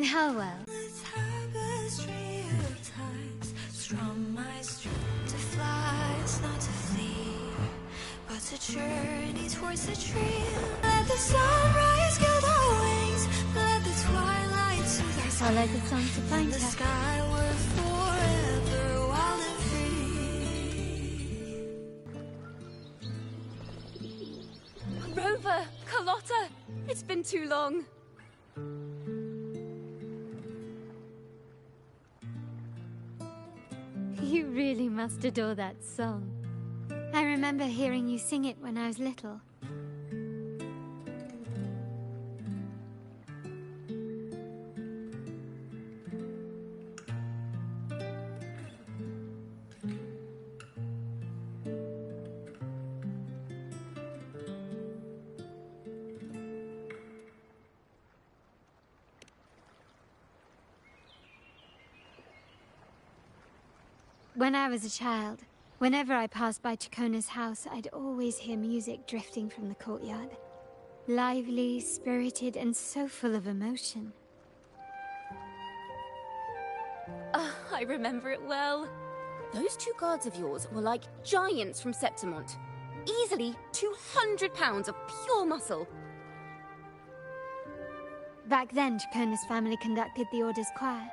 How well? The tapestry of times strum my string to fly, it's not to flee, but to journey towards the dream. Let the sunrise gild our wings, let the twilight soothe our All I could song to find the her. skyward forever wild and free. Rover! Carlotta! It's been too long. You really must adore that song. I remember hearing you sing it when I was little. When I was a child, whenever I passed by Chacona's house, I'd always hear music drifting from the courtyard. Lively, spirited, and so full of emotion. I remember it well. Those two guards of yours were like giants from Septimont. Easily 200 pounds of pure muscle. Back then, Chacona's family conducted the Order's choir.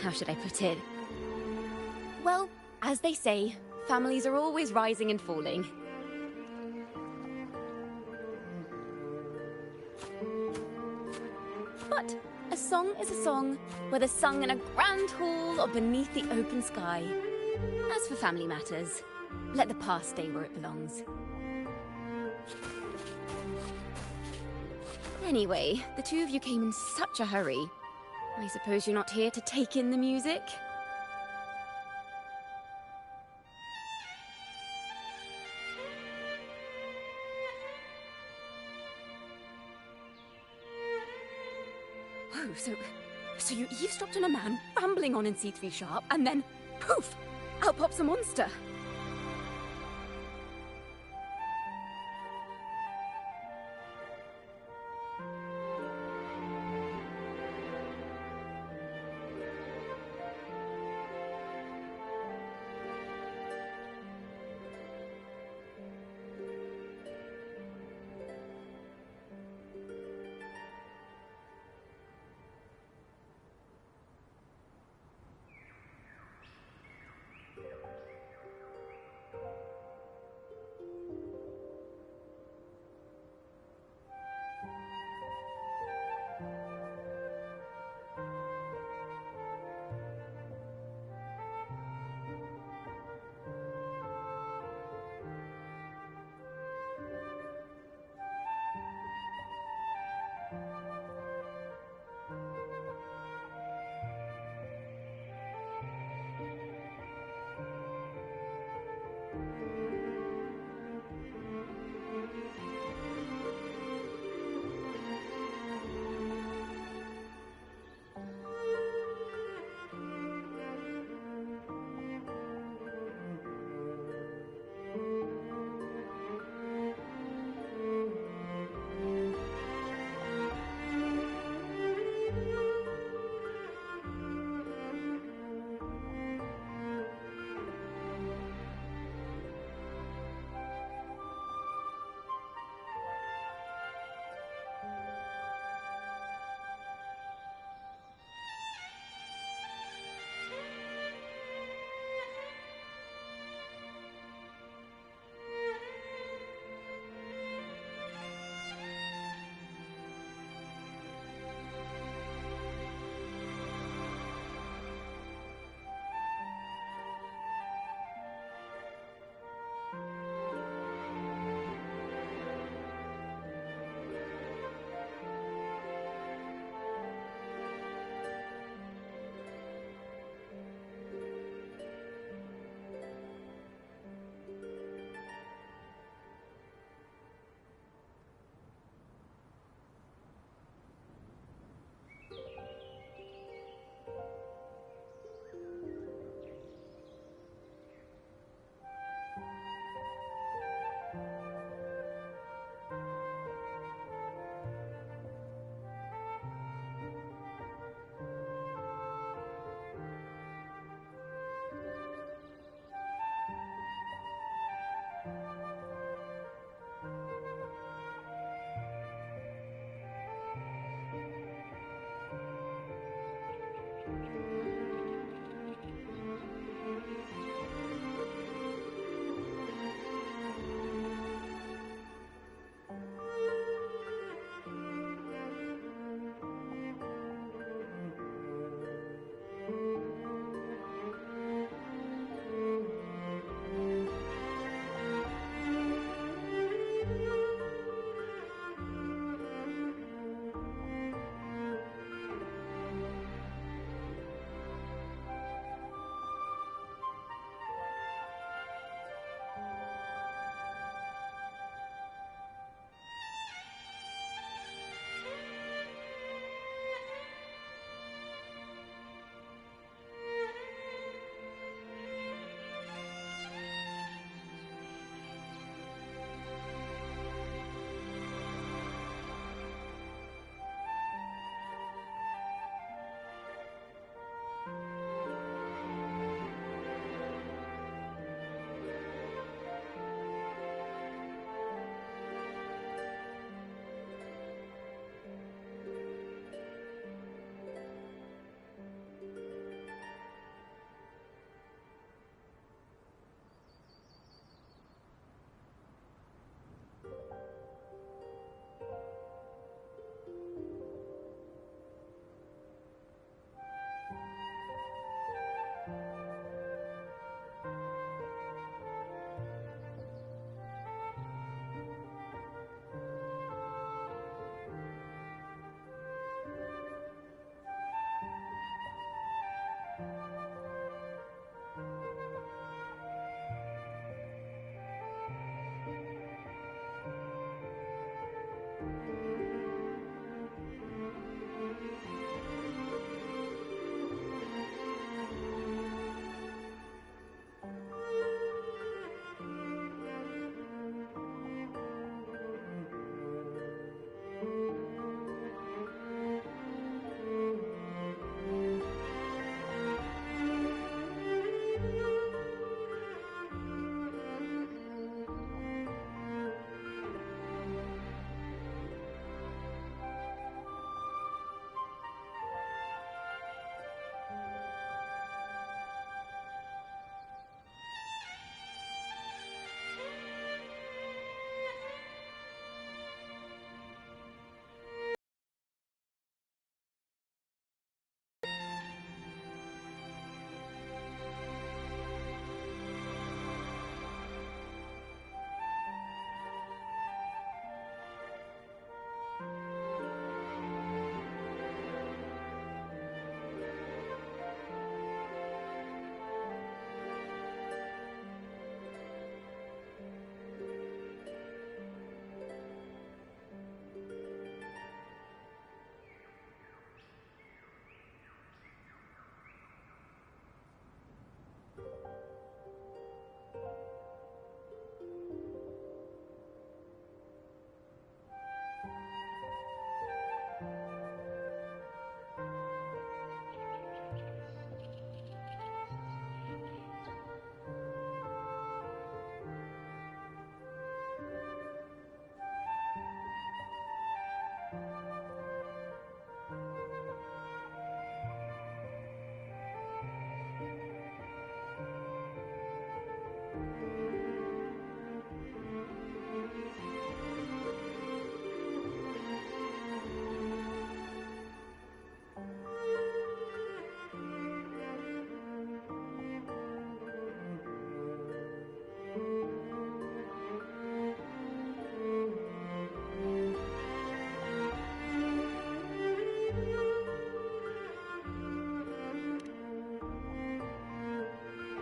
How should I put it? Well, as they say, families are always rising and falling. But a song is a song, whether sung in a grand hall or beneath the open sky. As for family matters, let the past stay where it belongs. Anyway, the two of you came in such a hurry. I suppose you're not here to take in the music? Oh, so you eavesdropped on a man rambling on in C3 Sharp, and then, poof, out pops a monster.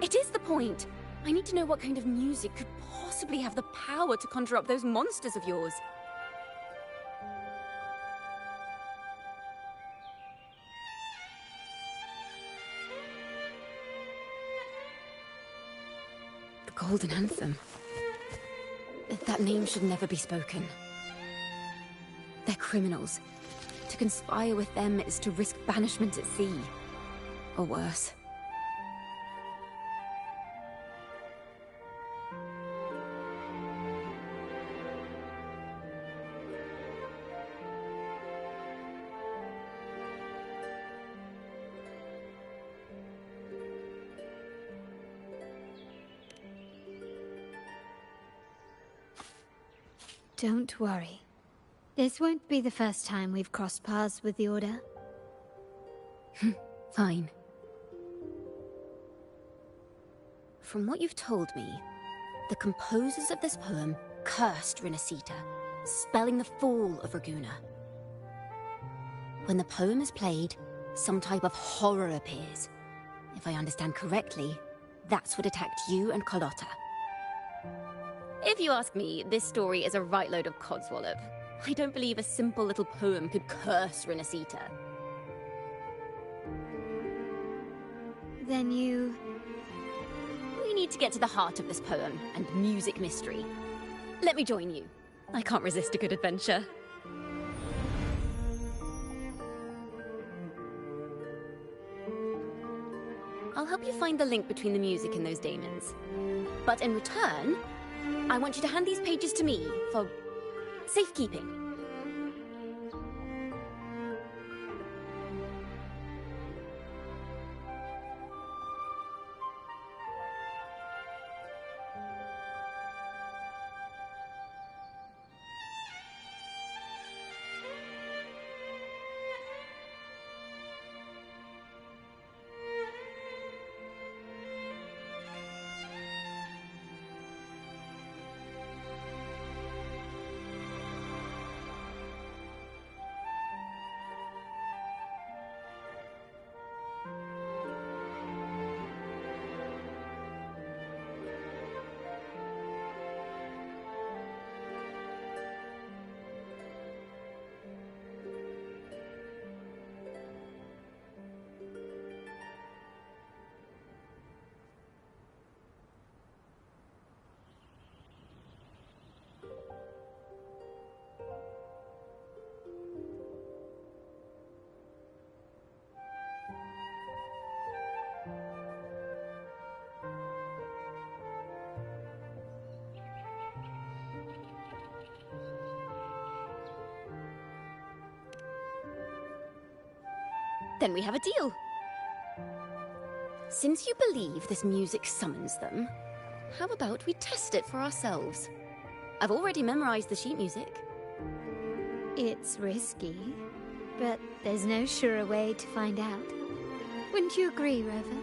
It is the point. I need to know what kind of music could possibly have the power to conjure up those monsters of yours. The Golden Anthem. That name should never be spoken. They're criminals. To conspire with them is to risk banishment at sea. Or worse. Don't worry. This won't be the first time we've crossed paths with the Order. Fine. From what you've told me, the composers of this poem cursed Rinascita, spelling the fall of Raguna. When the poem is played, some type of horror appears. If I understand correctly, that's what attacked you and Carlotta. If you ask me, this story is a right load of codswallop. I don't believe a simple little poem could curse Rinascita. Then you... We need to get to the heart of this poem and music mystery. Let me join you. I can't resist a good adventure. I'll help you find the link between the music and those daemons. But in return, I want you to hand these pages to me for safekeeping. Then we have a deal. Since you believe this music summons them, how about we test it for ourselves? I've already memorized the sheet music. It's risky, but there's no surer way to find out. Wouldn't you agree, Rover?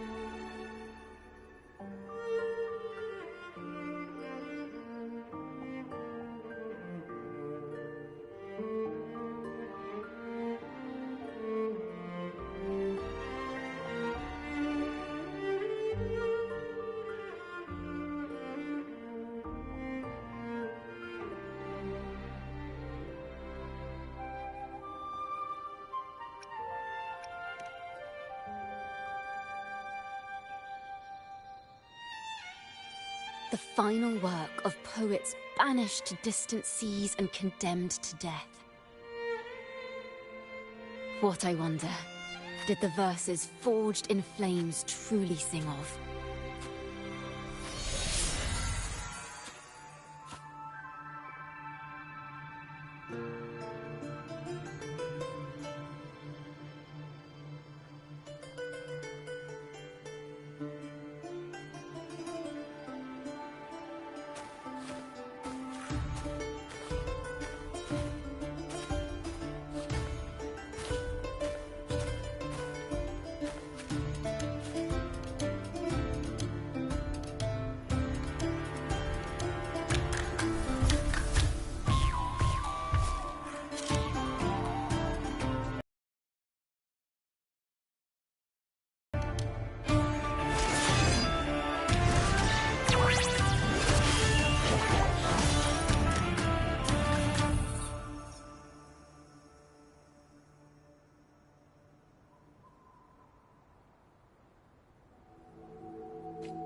The final work of poets banished to distant seas and condemned to death. What, I wonder, did the verses forged in flames truly sing of?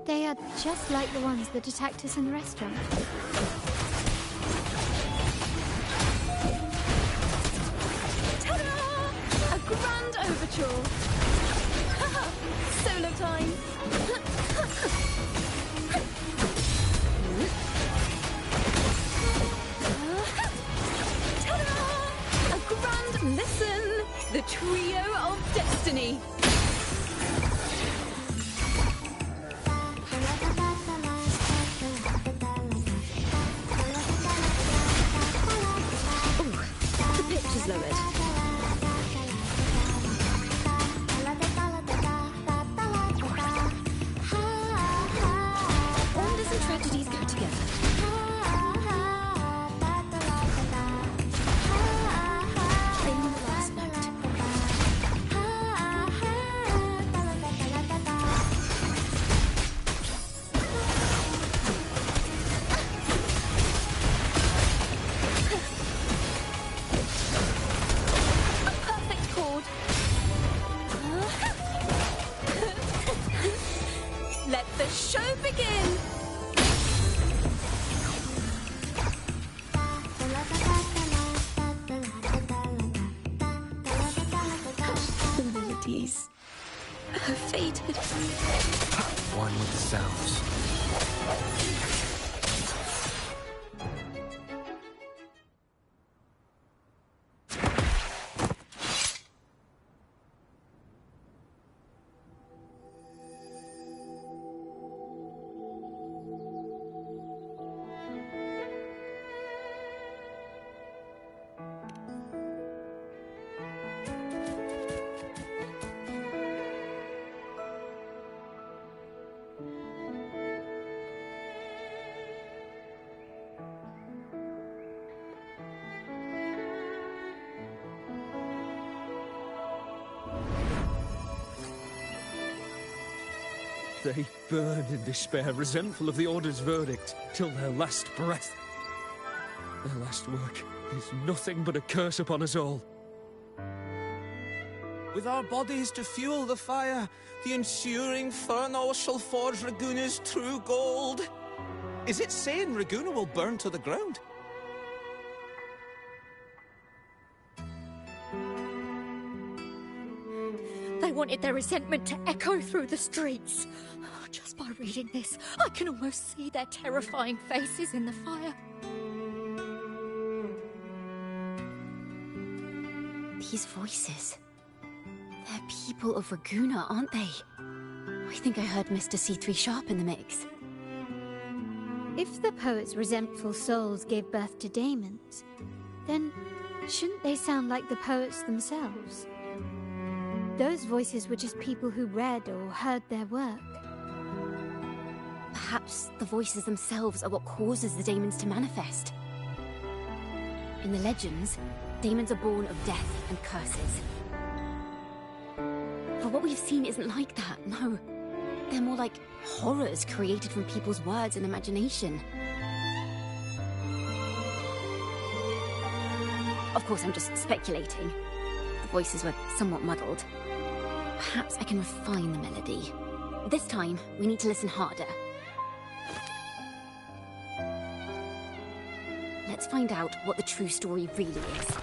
They are just like the ones that attacked us in the restaurant. Ta-da! A grand overture. Solo time. Ta-da! A grand listen. The trio of destiny. Lowered. Wonders and tragedies go together. Playing the last note. Let the show begin! The melodies have faded. One with the sounds. They burn in despair, resentful of the Order's verdict, till their last breath. Their last work is nothing but a curse upon us all. With our bodies to fuel the fire, the ensuing furnace shall forge Raguna's true gold. Is it saying Raguna will burn to the ground? They wanted their resentment to echo through the streets. Just by reading this, I can almost see their terrifying faces in the fire. These voices. They're people of Raguna, aren't they? I think I heard Mr. C3 Sharp in the mix. If the poet's resentful souls gave birth to daemons, then shouldn't they sound like the poets themselves? Those voices were just people who read or heard their work. Perhaps the voices themselves are what causes the daemons to manifest. In the legends, daemons are born of death and curses. But what we've seen isn't like that, no. They're more like horrors created from people's words and imagination. Of course, I'm just speculating. The voices were somewhat muddled. Perhaps I can refine the melody. This time, we need to listen harder. Let's find out what the true story really is.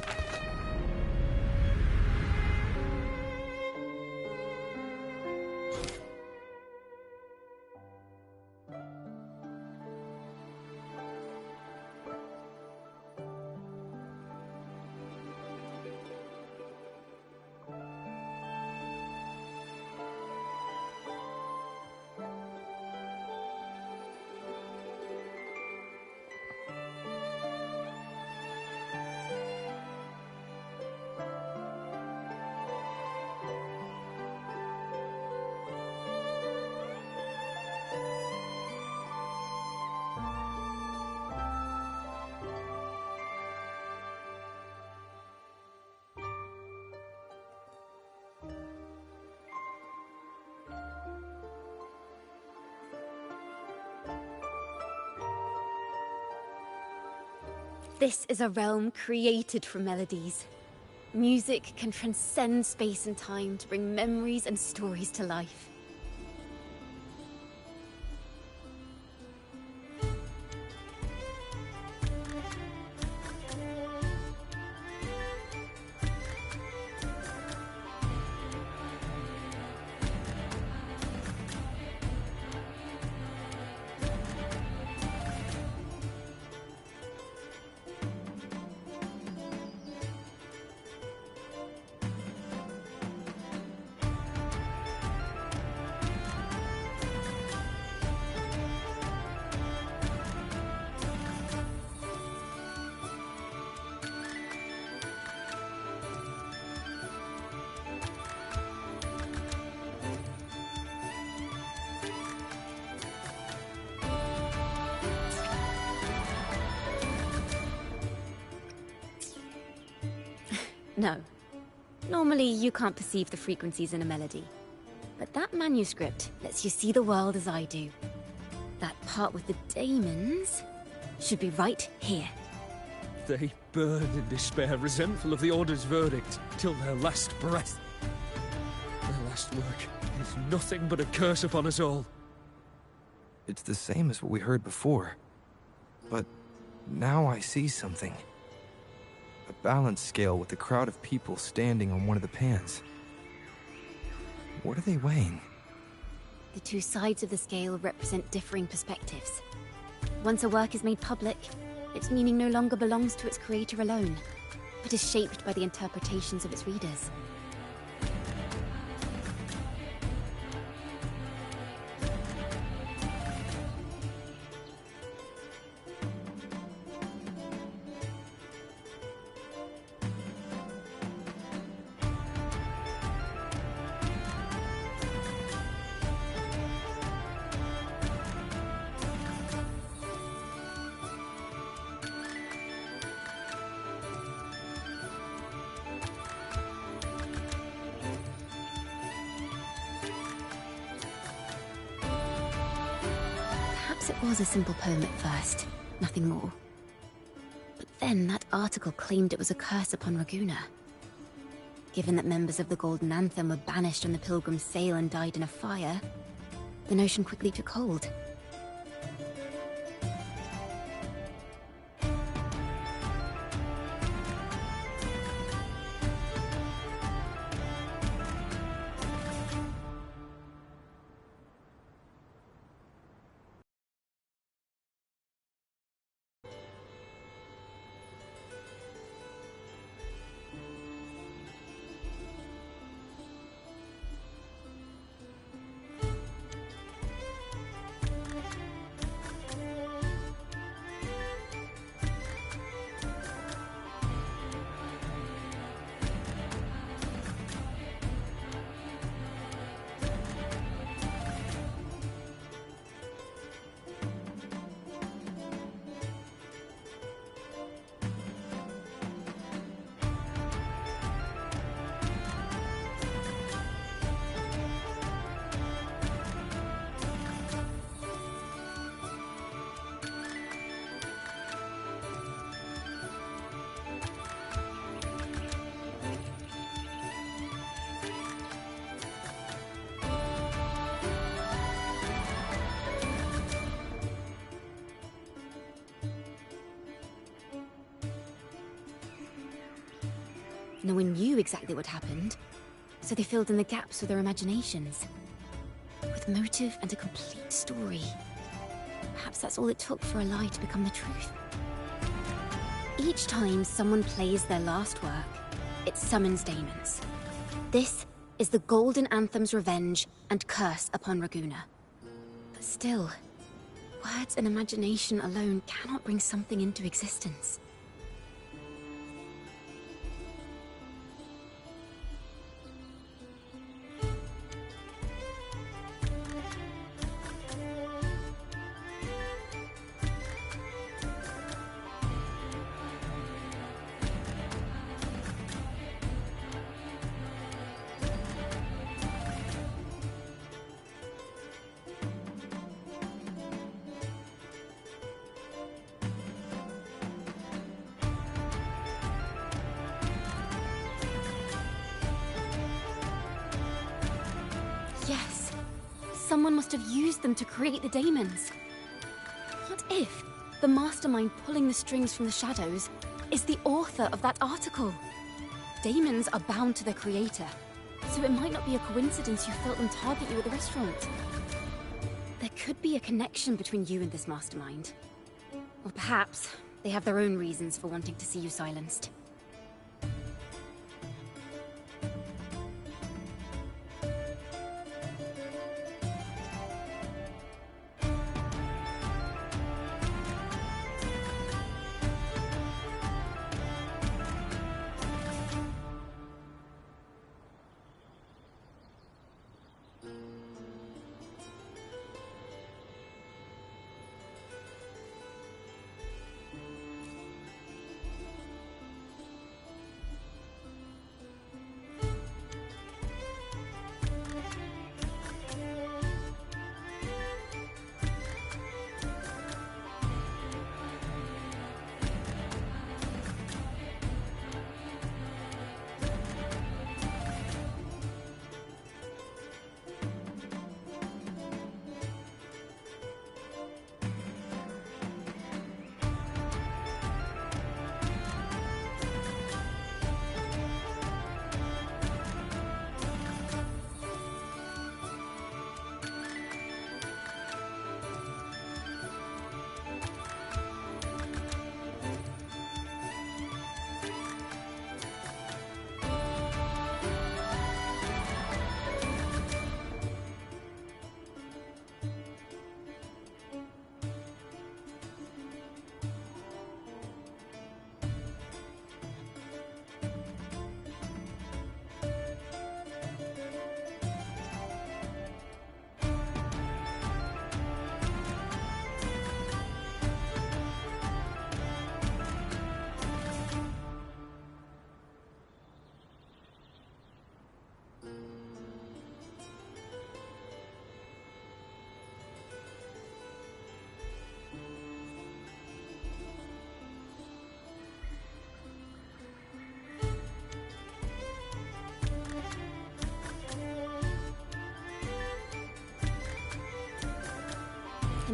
This is a realm created from melodies. Music can transcend space and time to bring memories and stories to life. No. Normally, you can't perceive the frequencies in a melody. But that manuscript lets you see the world as I do. That part with the daemons should be right here. They burn in despair, resentful of the Order's verdict, till their last breath. Their last work is nothing but a curse upon us all. It's the same as what we heard before. But now I see something. A balance scale with a crowd of people standing on one of the pans. What are they weighing? The two sides of the scale represent differing perspectives. Once a work is made public, its meaning no longer belongs to its creator alone, but is shaped by the interpretations of its readers. Perhaps it was a simple poem at first, nothing more. But then that article claimed it was a curse upon Raguna. Given that members of the Golden Anthem were banished on the Pilgrim's sail and died in a fire, the notion quickly took hold. No one knew exactly what happened, so they filled in the gaps with their imaginations. With motive and a complete story. Perhaps that's all it took for a lie to become the truth. Each time someone plays their last work, it summons daemons. This is the Golden Anthem's revenge and curse upon Raguna. But still, words and imagination alone cannot bring something into existence. Yes. Someone must have used them to create the daemons. What if the mastermind pulling the strings from the shadows is the author of that article? Daemons are bound to their creator, so it might not be a coincidence you felt them target you at the restaurant. There could be a connection between you and this mastermind. Or perhaps they have their own reasons for wanting to see you silenced.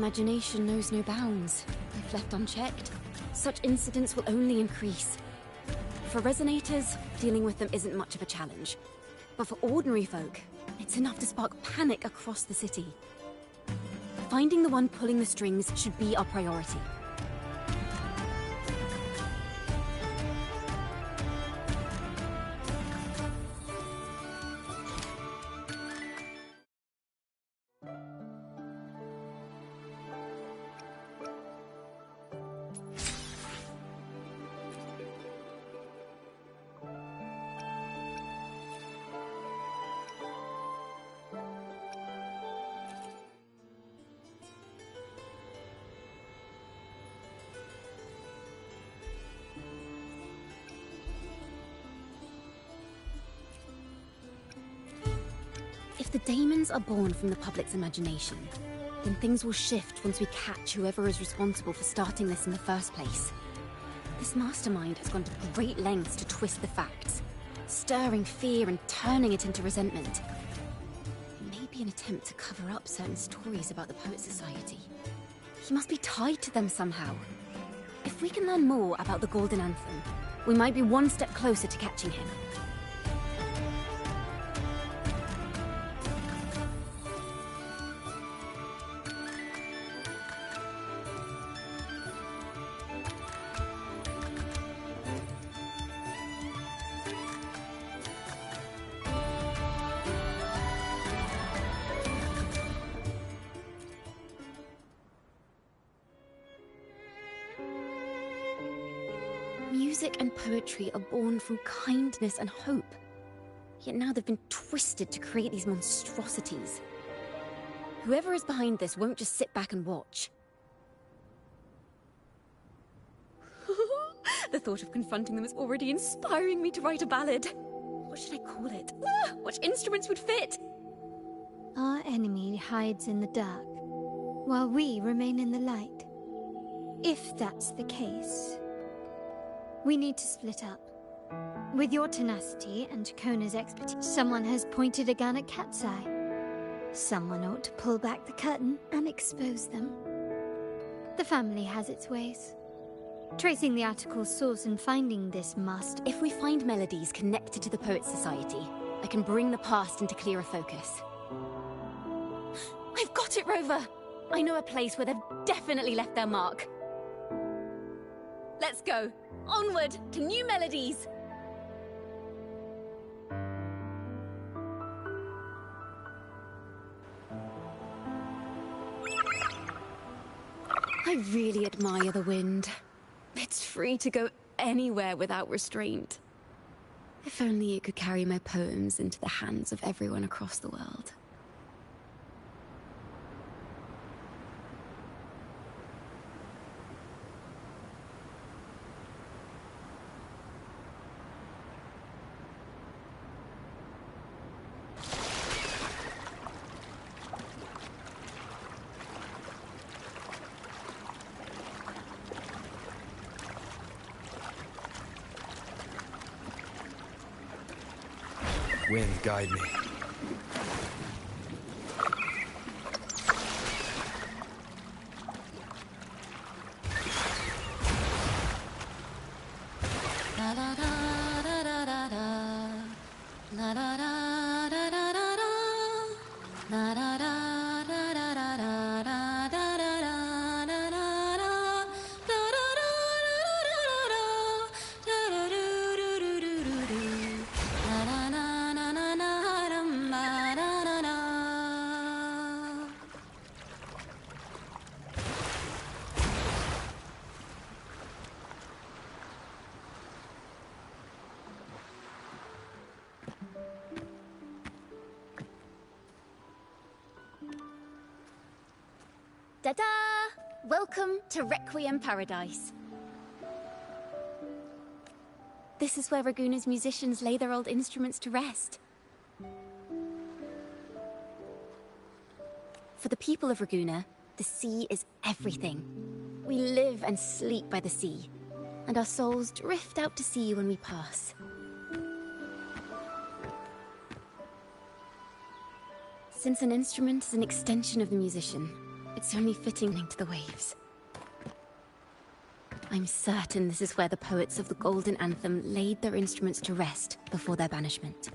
imagination knows no bounds. If left unchecked, such incidents will only increase. For resonators, dealing with them isn't much of a challenge. But for ordinary folk, it's enough to spark panic across the city. Finding the one pulling the strings should be our priority. If the daemons are born from the public's imagination, then things will shift once we catch whoever is responsible for starting this in the first place. This mastermind has gone to great lengths to twist the facts, stirring fear and turning it into resentment. Maybe an attempt to cover up certain stories about the Poet Society. He must be tied to them somehow. If we can learn more about the Golden Anthem, we might be one step closer to catching him. Music and poetry are born from kindness and hope. Yet now they've been twisted to create these monstrosities. Whoever is behind this won't just sit back and watch. The thought of confronting them is already inspiring me to write a ballad. What should I call it? Which instruments would fit? Our enemy hides in the dark, while we remain in the light. If that's the case, we need to split up. With your tenacity and Kona's expertise, someone has pointed a gun at Cat's Eye. Someone ought to pull back the curtain and expose them. The family has its ways. Tracing the article's source and finding this master. If we find melodies connected to the Poet Society, I can bring the past into clearer focus. I've got it, Rover! I know a place where they've definitely left their mark. Let's go! Onward to new melodies! I really admire the wind. It's free to go anywhere without restraint. If only it could carry my poems into the hands of everyone across the world. Wind, guide me. Ta-da! Welcome to Requiem Paradise. This is where Raguna's musicians lay their old instruments to rest. For the people of Raguna, the sea is everything. We live and sleep by the sea, and our souls drift out to sea when we pass. Since an instrument is an extension of the musician, It's only fitting linked to the waves. I'm certain this is where the poets of the Golden Anthem laid their instruments to rest before their banishment.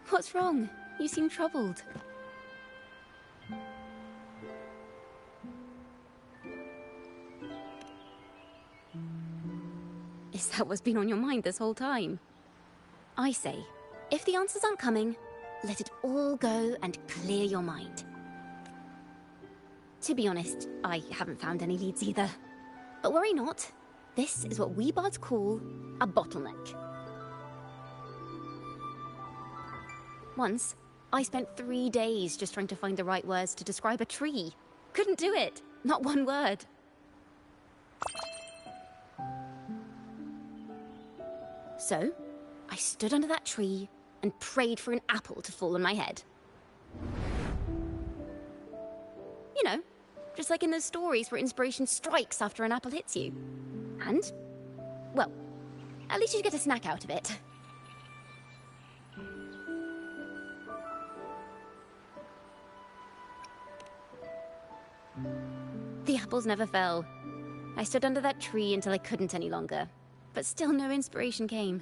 What's wrong? You seem troubled. Is that what's been on your mind this whole time? I say, if the answers aren't coming, let it all go and clear your mind. To be honest, I haven't found any leads either. But worry not. This is what we bards call a bottleneck. Once, I spent 3 days just trying to find the right words to describe a tree. Couldn't do it. Not one word. So, I stood under that tree and prayed for an apple to fall on my head. You know, just like in those stories where inspiration strikes after an apple hits you. And, well, at least you get a snack out of it. The apples never fell. I stood under that tree until I couldn't any longer, but still no inspiration came.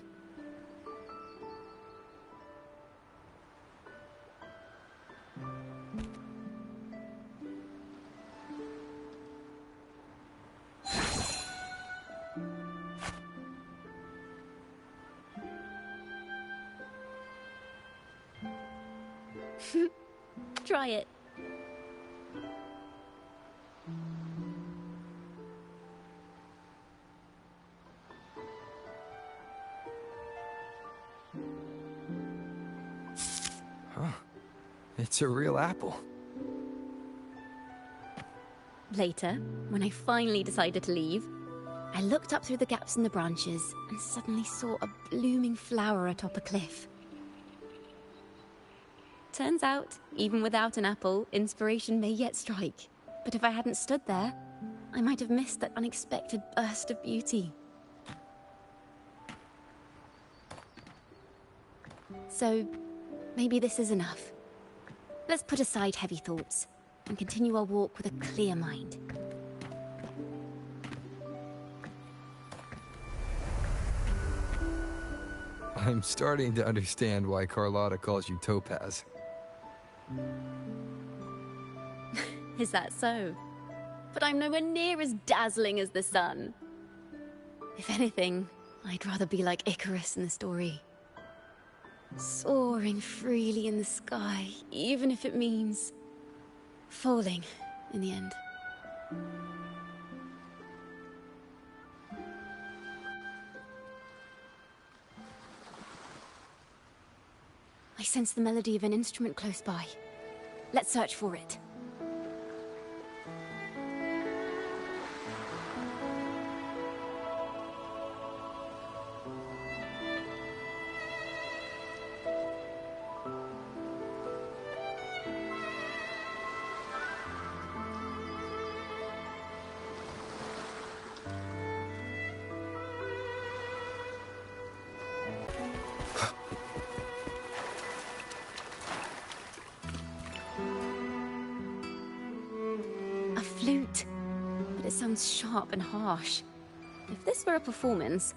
Try it. Huh. It's a real apple. Later, when I finally decided to leave, I looked up through the gaps in the branches and suddenly saw a blooming flower atop a cliff. Turns out, even without an apple, inspiration may yet strike. But if I hadn't stood there, I might have missed that unexpected burst of beauty. So, maybe this is enough. Let's put aside heavy thoughts and continue our walk with a clear mind. I'm starting to understand why Carlotta calls you Topaz. Is that so? But I'm nowhere near as dazzling as the sun. If anything, I'd rather be like Icarus in the story. Soaring freely in the sky, even if it means falling in the end. I sense the melody of an instrument close by. Let's search for it. A flute, but it sounds sharp and harsh. If this were a performance,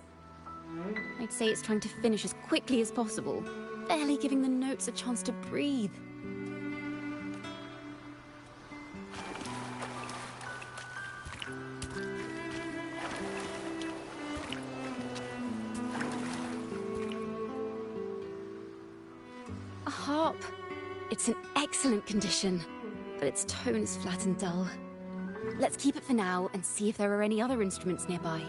I'd say it's trying to finish as quickly as possible, barely giving the notes a chance to breathe. A harp. It's in excellent condition, but its tone is flat and dull. Let's keep it for now and see if there are any other instruments nearby.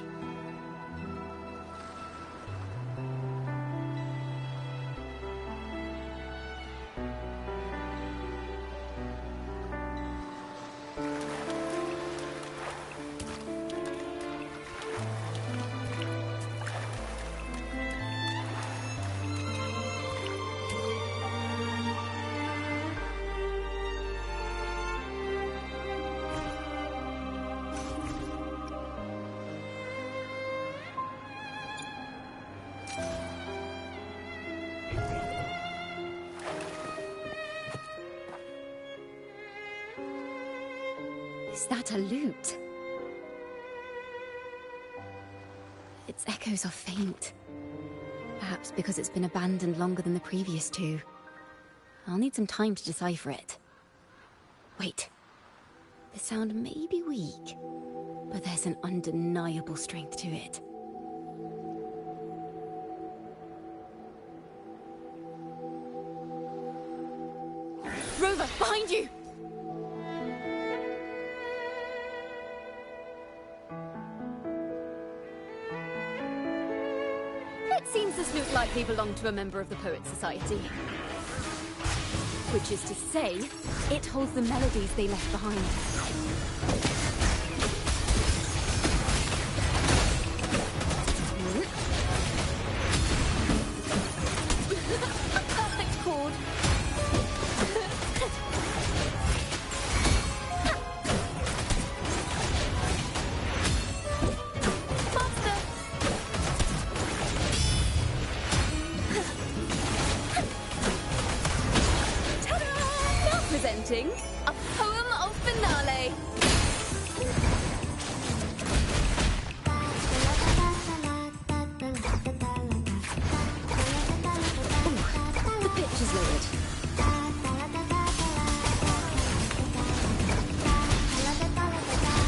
Is that a lute? Its echoes are faint. Perhaps because it's been abandoned longer than the previous two. I'll need some time to decipher it. Wait. The sound may be weak, but there's an undeniable strength to it. Rover, behind you! It seems this lute likely belonged to a member of the Poets Society. Which is to say, it holds the melodies they left behind. Perfect chord. Presenting a poem of finale. Ooh, the pitch is lowered.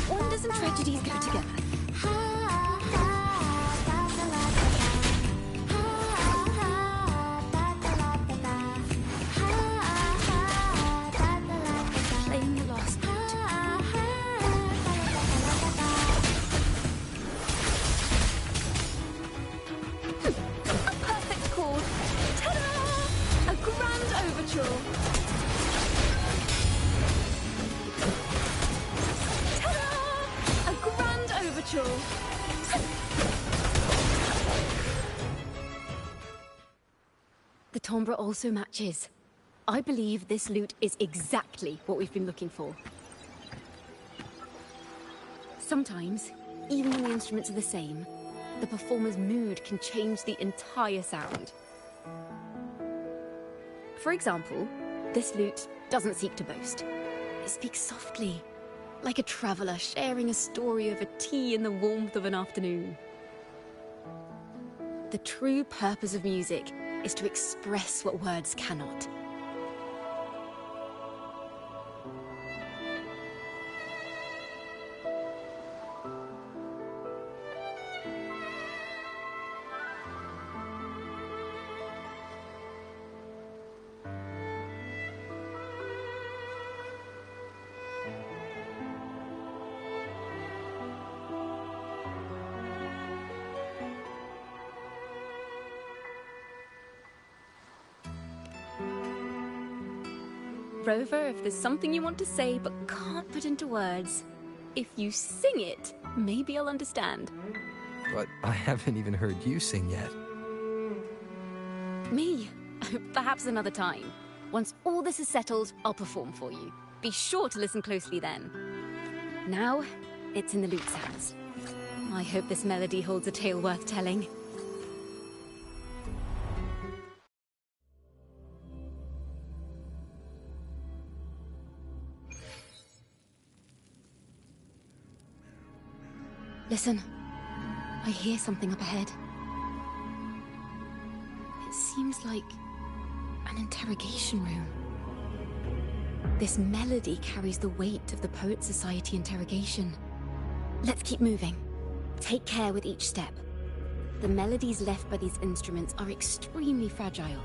Wonders and tragedies go together. The timbre also matches. I believe this lute is exactly what we've been looking for. Sometimes, even when the instruments are the same, the performer's mood can change the entire sound. For example, this lute doesn't seek to boast. It speaks softly, like a traveler sharing a story over tea in the warmth of an afternoon. The true purpose of music is to express what words cannot. Rover, if there's something you want to say but can't put into words, if you sing it, maybe I'll understand. But I haven't even heard you sing yet. Me? Perhaps another time. Once all this is settled, I'll perform for you. Be sure to listen closely then. Now, it's in the lute's hands. I hope this melody holds a tale worth telling. Listen, I hear something up ahead. It seems like an interrogation room. This melody carries the weight of the Poets Society interrogation. Let's keep moving. Take care with each step. The melodies left by these instruments are extremely fragile.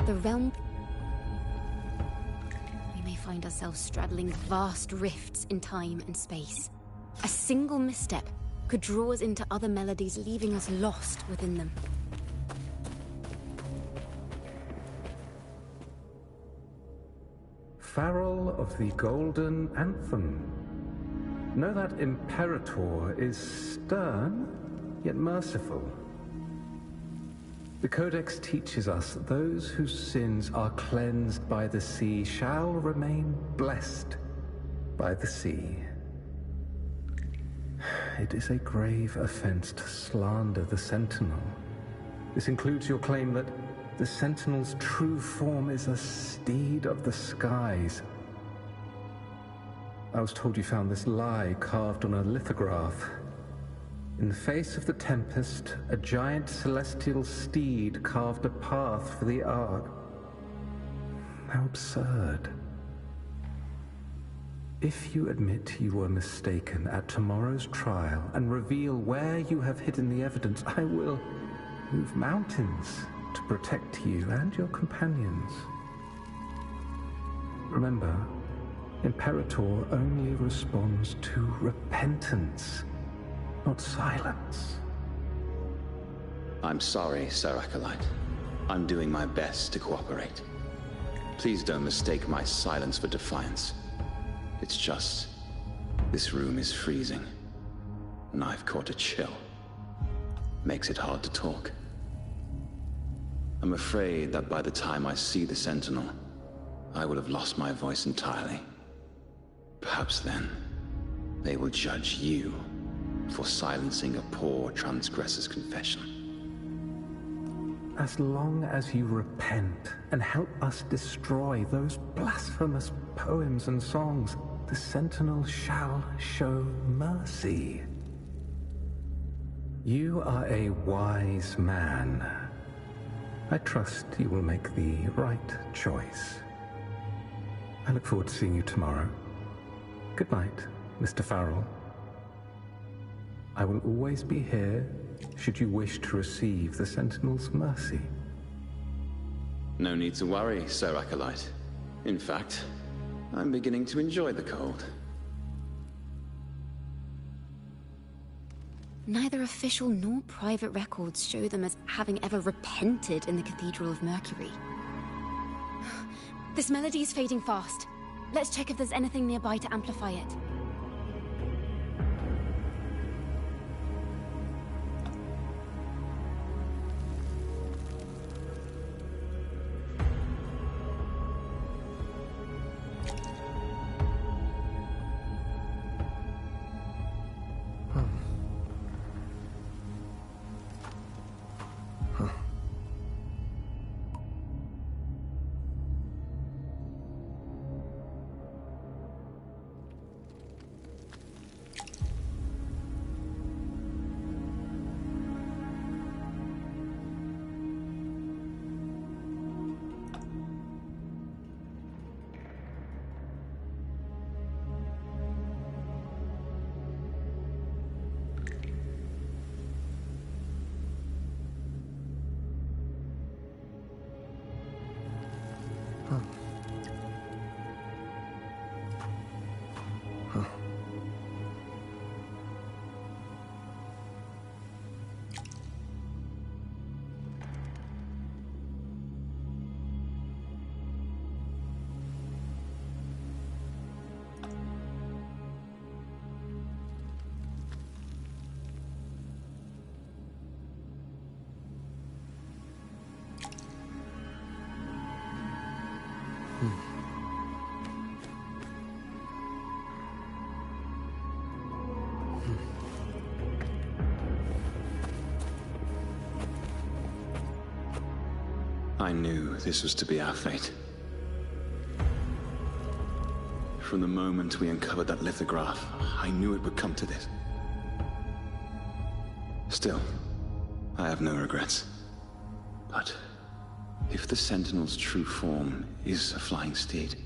The realm... We may find ourselves straddling vast rifts in time and space. A single misstep could draw us into other melodies, leaving us lost within them. Farrell of the Golden Anthem. Know that Imperator is stern, yet merciful. The Codex teaches us that those whose sins are cleansed by the sea shall remain blessed by the sea. It is a grave offense to slander the Sentinel. This includes your claim that the Sentinel's true form is a steed of the skies. I was told you found this lie carved on a lithograph. In the face of the tempest, a giant celestial steed carved a path for the Ark. How absurd. If you admit you were mistaken at tomorrow's trial and reveal where you have hidden the evidence, I will move mountains to protect you and your companions. Remember, Imperator only responds to repentance, not silence. I'm sorry, Sir Acolyte. I'm doing my best to cooperate. Please don't mistake my silence for defiance. It's just, this room is freezing, and I've caught a chill. Makes it hard to talk. I'm afraid that by the time I see the Sentinel, I will have lost my voice entirely. Perhaps then, they will judge you for silencing a poor transgressor's confession. As long as you repent and help us destroy those blasphemous poems and songs, the Sentinel shall show mercy. You are a wise man. I trust you will make the right choice. I look forward to seeing you tomorrow. Good night, Mr. Farrell. I will always be here should you wish to receive the Sentinel's mercy. No need to worry, Sir Acolyte. In fact, I'm beginning to enjoy the cold. Neither official nor private records show them as having ever repented in the Cathedral of Mercury. This melody is fading fast. Let's check if there's anything nearby to amplify it. I knew this was to be our fate. From the moment we uncovered that lithograph, I knew it would come to this. Still, I have no regrets. But if the Sentinel's true form is a flying steed,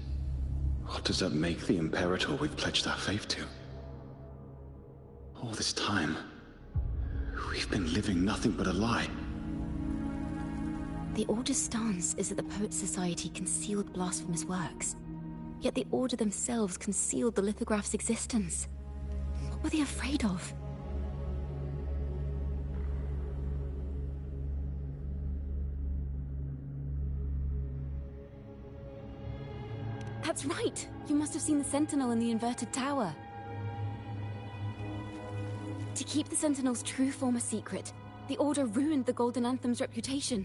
what does that make the Imperator we've pledged our faith to? All this time, we've been living nothing but a lie. The Order's stance is that the Poet Society concealed blasphemous works. Yet the Order themselves concealed the lithograph's existence. What were they afraid of? That's right! You must have seen the Sentinel in the inverted tower. To keep the Sentinel's true form a secret, the Order ruined the Golden Anthem's reputation.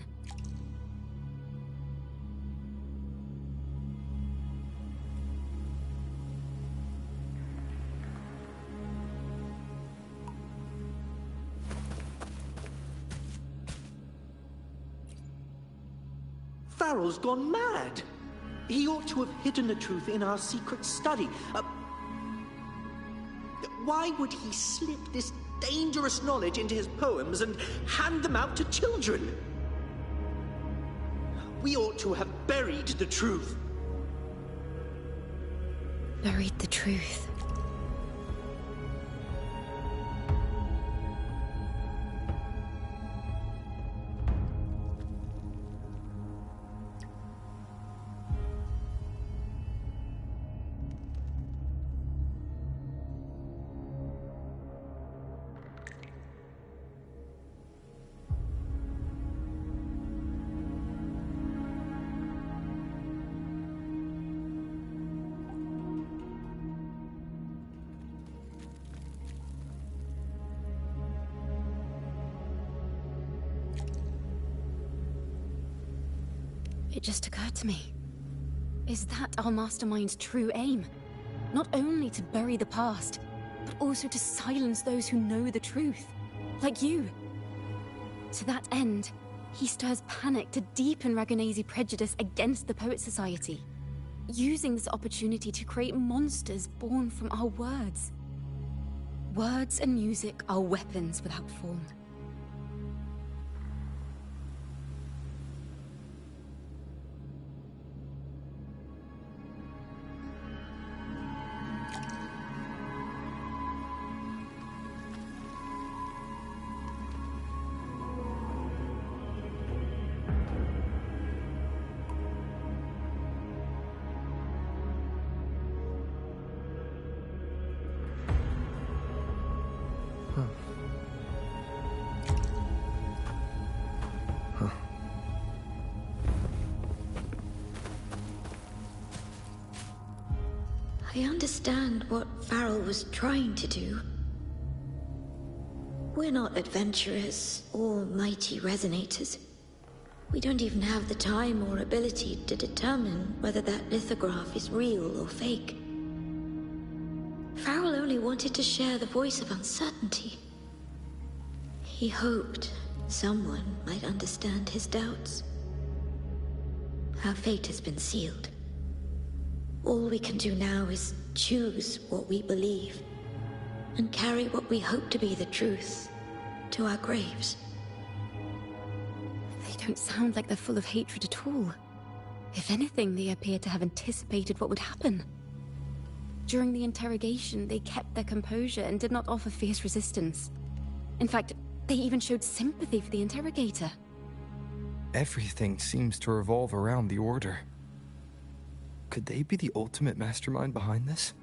Farrell's gone mad. He ought to have hidden the truth in our secret study. why would he slip this dangerous knowledge into his poems and hand them out to children? We ought to have buried the truth. Buried the truth. It just occurred to me. Is that our mastermind's true aim? Not only to bury the past, but also to silence those who know the truth, like you. To that end, he stirs panic to deepen Ragonese prejudice against the Poet Society, using this opportunity to create monsters born from our words. Words and music are weapons without form. I understand what Farrell was trying to do. We're not adventurers or mighty resonators. We don't even have the time or ability to determine whether that lithograph is real or fake. Farrell only wanted to share the voice of uncertainty. He hoped someone might understand his doubts. Our fate has been sealed. All we can do now is choose what we believe, and carry what we hope to be the truth to our graves. They don't sound like they're full of hatred at all. If anything, they appear to have anticipated what would happen. During the interrogation, they kept their composure and did not offer fierce resistance. In fact, they even showed sympathy for the interrogator. Everything seems to revolve around the Order. Could they be the ultimate mastermind behind this?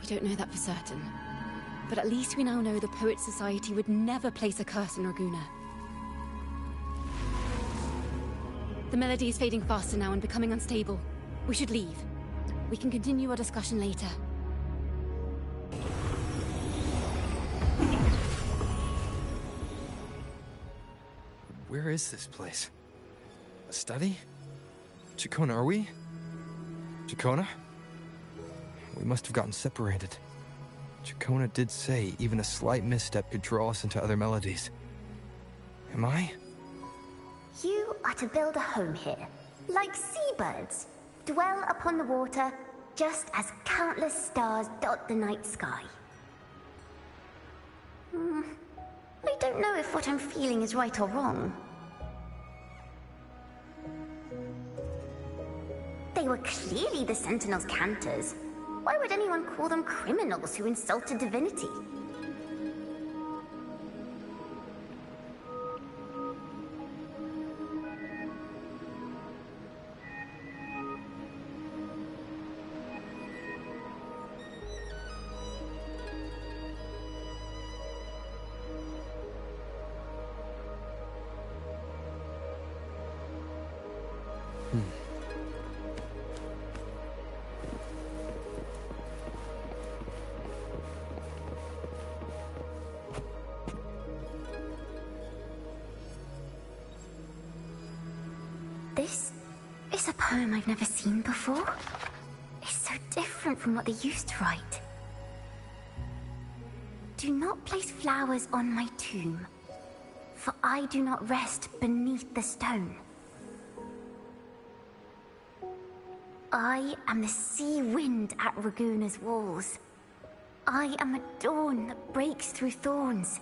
We don't know that for certain. But at least we now know the Poet Society would never place a curse on Raguna. The melody is fading faster now and becoming unstable. We should leave. We can continue our discussion later. Where is this place? A study? Chacona, are we? Chacona? We must have gotten separated. Chacona did say even a slight misstep could draw us into other melodies. Am I? You are to build a home here, like seabirds. Dwell upon the water, just as countless stars dot the night sky. I don't know if what I'm feeling is right or wrong. They were clearly the Sentinel's cantors. Why would anyone call them criminals who insulted divinity? This is a poem I've never seen before. It's so different from what they used to write. Do not place flowers on my tomb, for I do not rest beneath the stone. I am the sea wind at Raguna's walls. I am a dawn that breaks through thorns.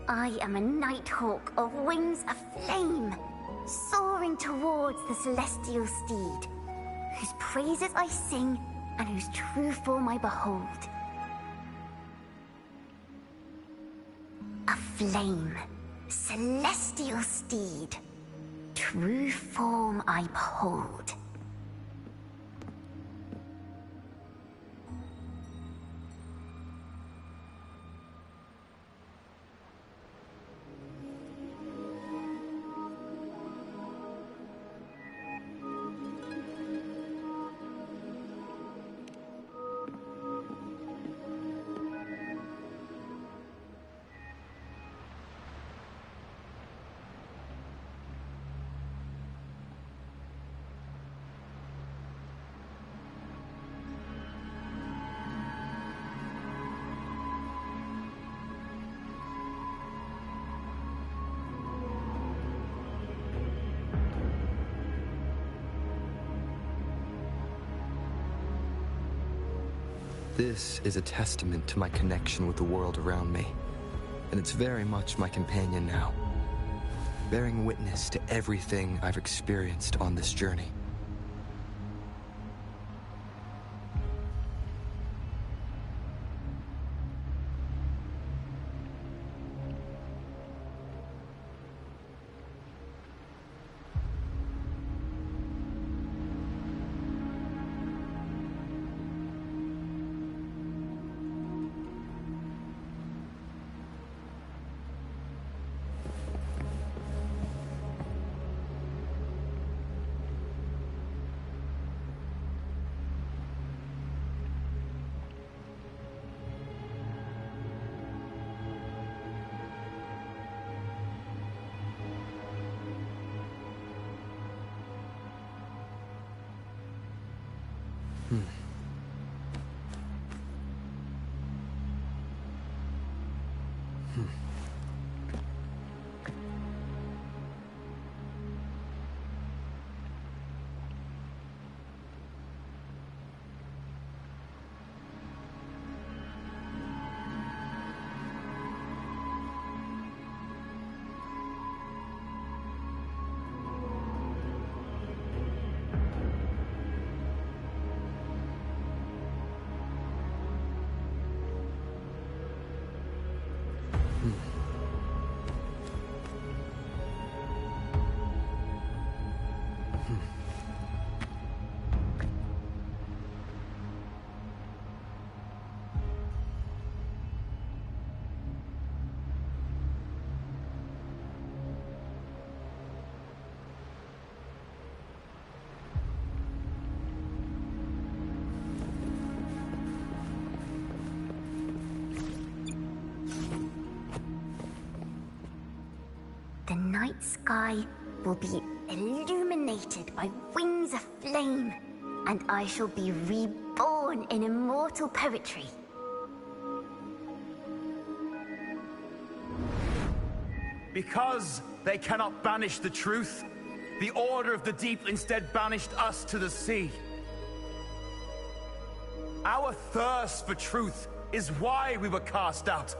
I am a nighthawk of wings of flame, soaring towards the celestial steed, whose praises I sing and whose true form I behold. A flame, celestial steed, true form I behold. This is a testament to my connection with the world around me, and it's very much my companion now, bearing witness to everything I've experienced on this journey. The night sky will be illuminated by wings of flame, and I shall be reborn in immortal poetry. Because they cannot banish the truth, the Order of the Deep instead banished us to the sea. Our thirst for truth is why we were cast out.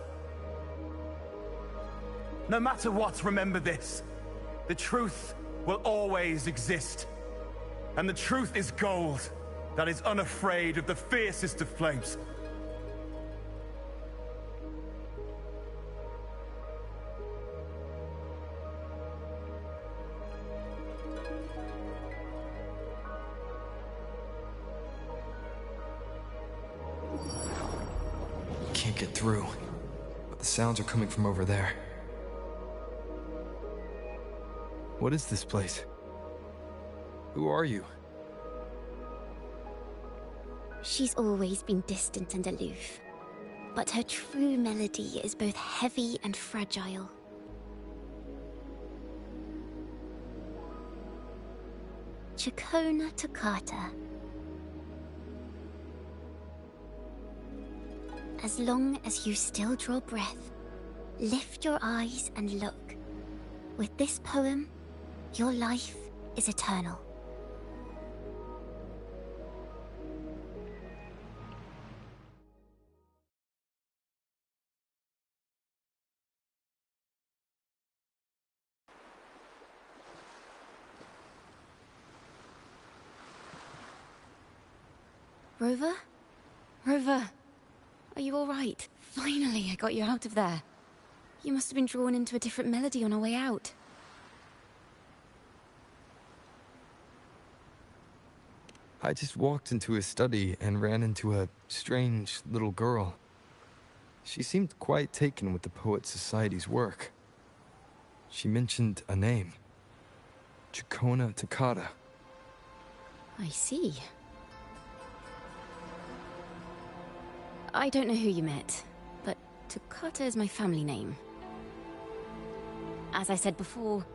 No matter what, remember this. The truth will always exist. And the truth is gold that is unafraid of the fiercest of flames. Can't get through, but the sounds are coming from over there. What is this place? Who are you? She's always been distant and aloof, but her true melody is both heavy and fragile. Chakona Toccata. As long as you still draw breath, lift your eyes and look. With this poem, your life is eternal. Rover? Rover, are you all right? Finally, I got you out of there. You must have been drawn into a different melody on our way out. I just walked into his study and ran into a strange little girl. She seemed quite taken with the Poet Society's work. She mentioned a name. Chikona Takata. I see. I don't know who you met, but Takata is my family name. As I said before,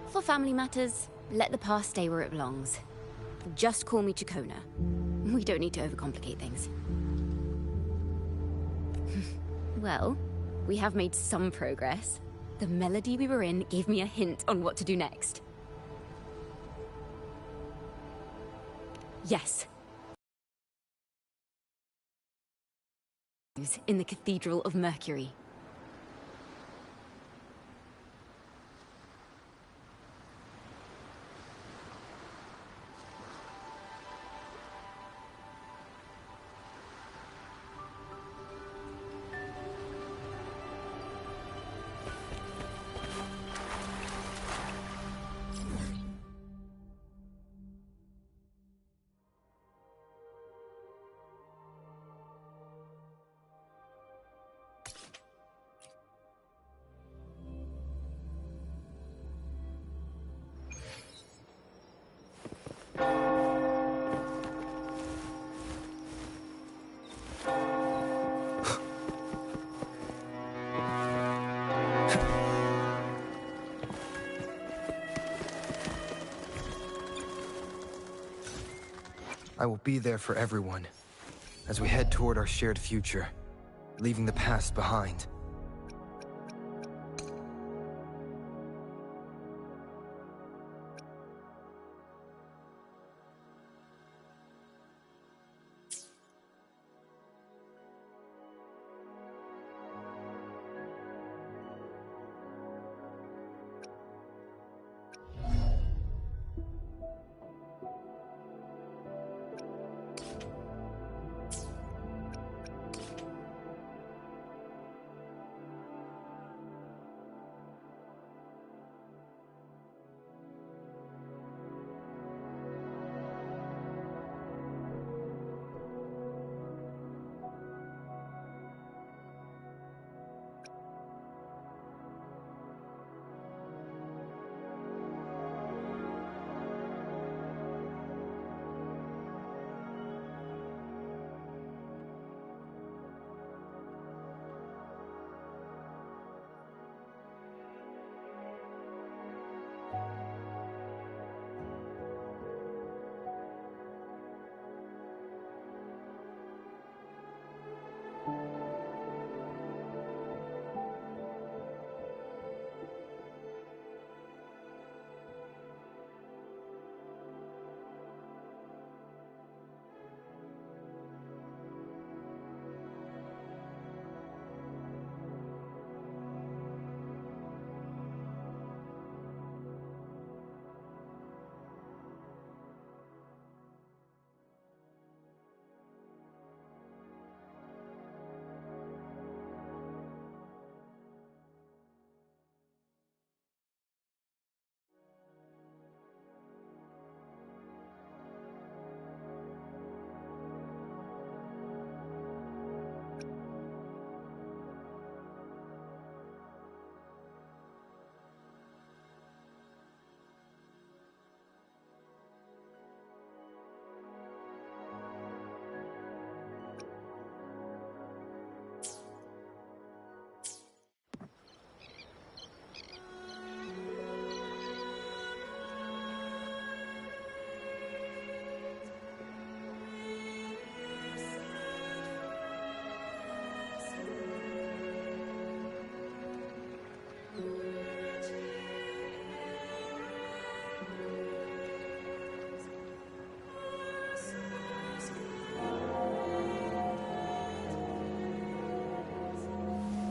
for family matters, let the past stay where it belongs. Just call me Chikona. We don't need to overcomplicate things. Well, we have made some progress. The melody we were in gave me a hint on what to do next. Yes. In the Cathedral of Mercury. I will be there for everyone, as we head toward our shared future, leaving the past behind.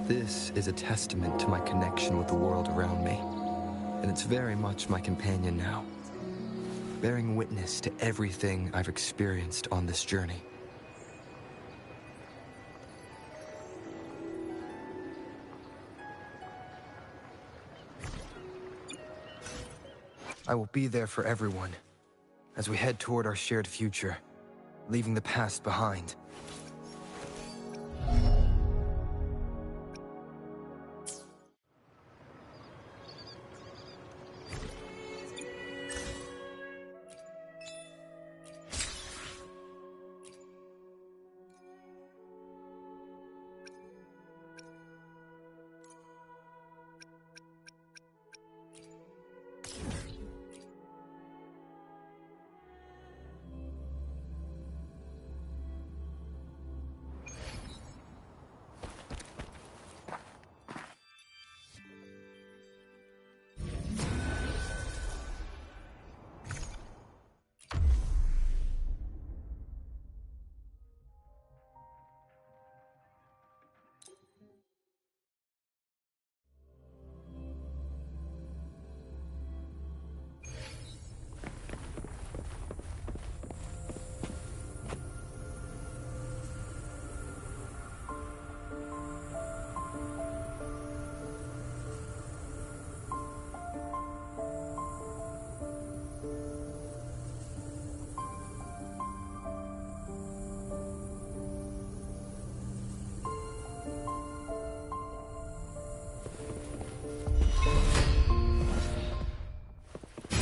This is a testament to my connection with the world around me, and it's very much my companion now, bearing witness to everything I've experienced on this journey. I will be there for everyone as we head toward our shared future, leaving the past behind.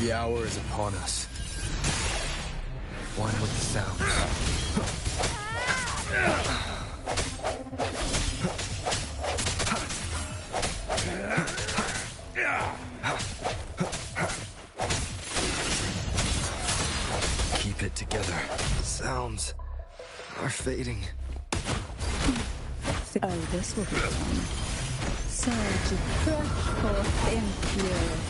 The hour is upon us. One with the sounds. Keep it together. Sounds are fading. Oh, this will be fun. Surge fresh forth in fury.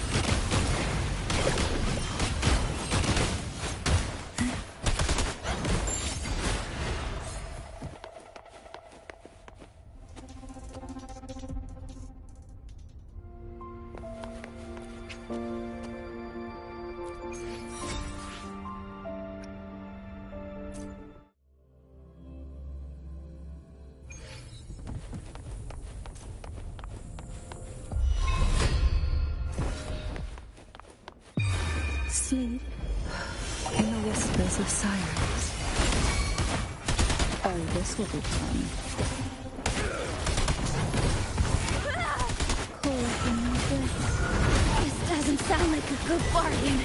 Sleep in the whispers of silence. Oh, this will be fun. Cold in your breath. This doesn't sound like a good bargain.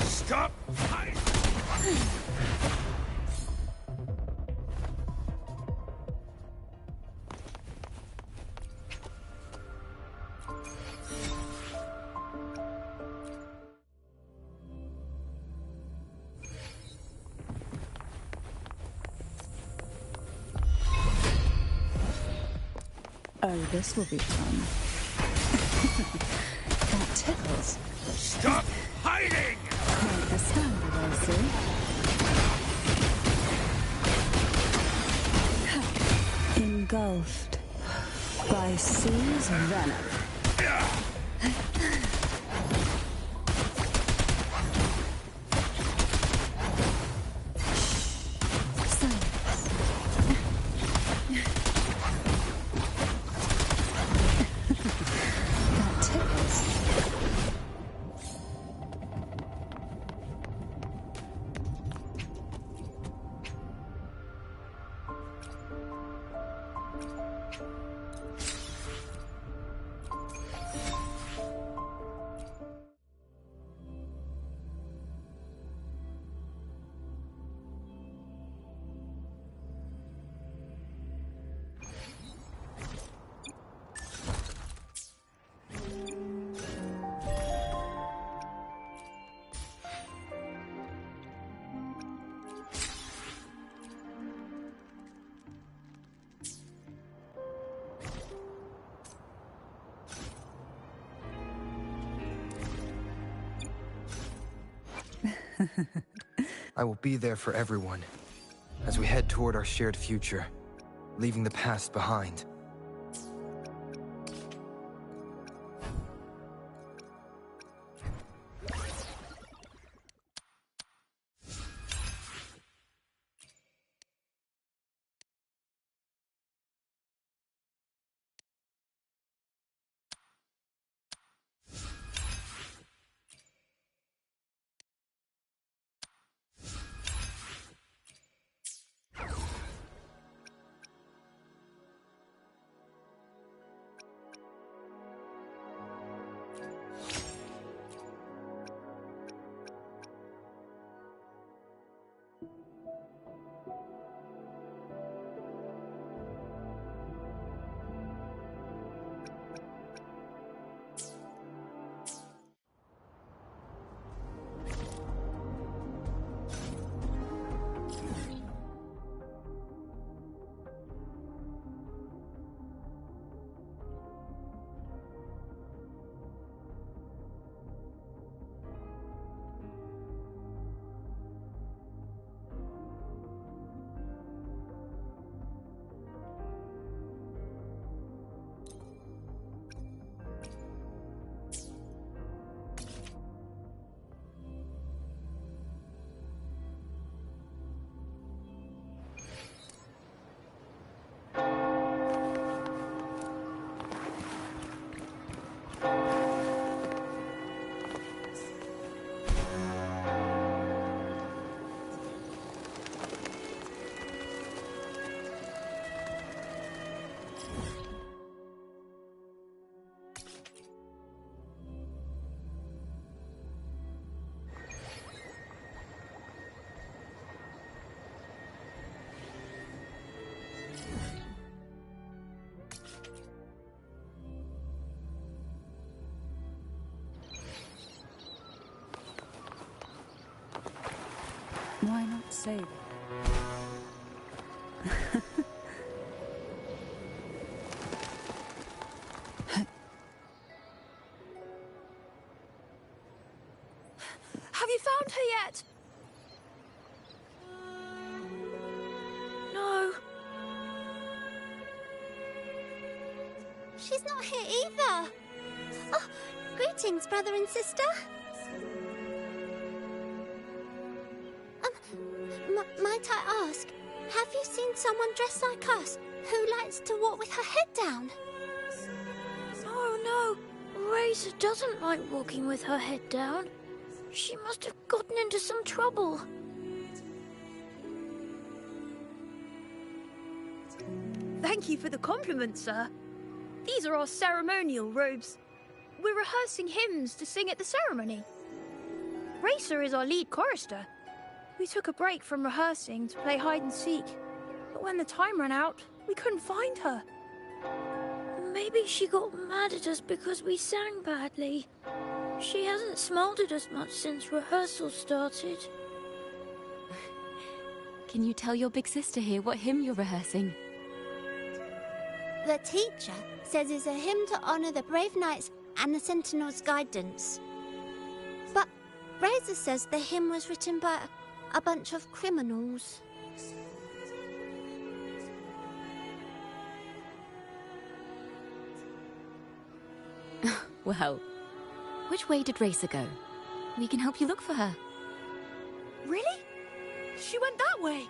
Stop! Oh, this will be fun. That tickles. Stop hiding! Quite the standard, I see. Engulfed by sea's venom. I will be there for everyone as we head toward our shared future, leaving the past behind. Why not save it? Have you found her yet? No. She's not here either. Oh, greetings, brother and sister. Might I ask, have you seen someone dressed like us who likes to walk with her head down? Oh no, Razor doesn't like walking with her head down. She must have gotten into some trouble. Thank you for the compliment, sir. These are our ceremonial robes. We're rehearsing hymns to sing at the ceremony. Racer is our lead chorister. We took a break from rehearsing to play hide and seek, but when the time ran out, we couldn't find her. Maybe she got mad at us because we sang badly. She hasn't smiled at us much since rehearsal started. Can you tell your big sister here what hymn you're rehearsing? The teacher says it's a hymn to honor the brave knights and the Sentinel's guidance. But Razor says the hymn was written by a bunch of criminals. Well, which way did Racer go? We can help you look for her. Really? She went that way.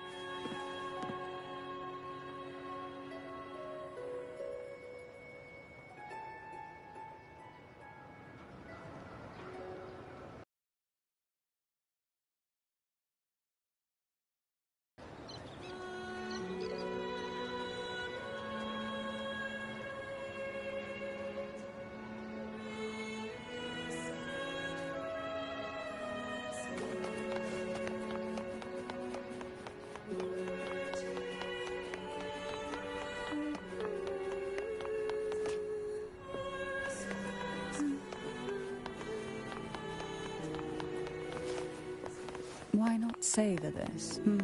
Why not savor this? Hmm?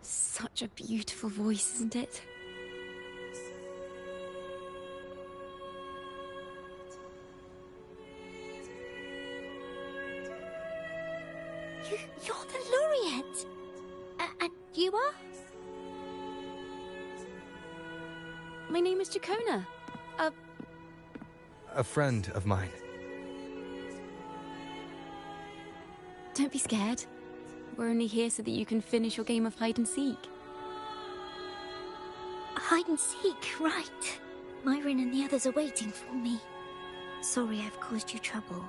Such a beautiful voice, isn't it? You're the laureate. And you are? My name is Jacona. A friend of mine. Don't be scared. We're only here so that you can finish your game of hide and seek. Hide and seek, right. Myron and the others are waiting for me. Sorry I've caused you trouble.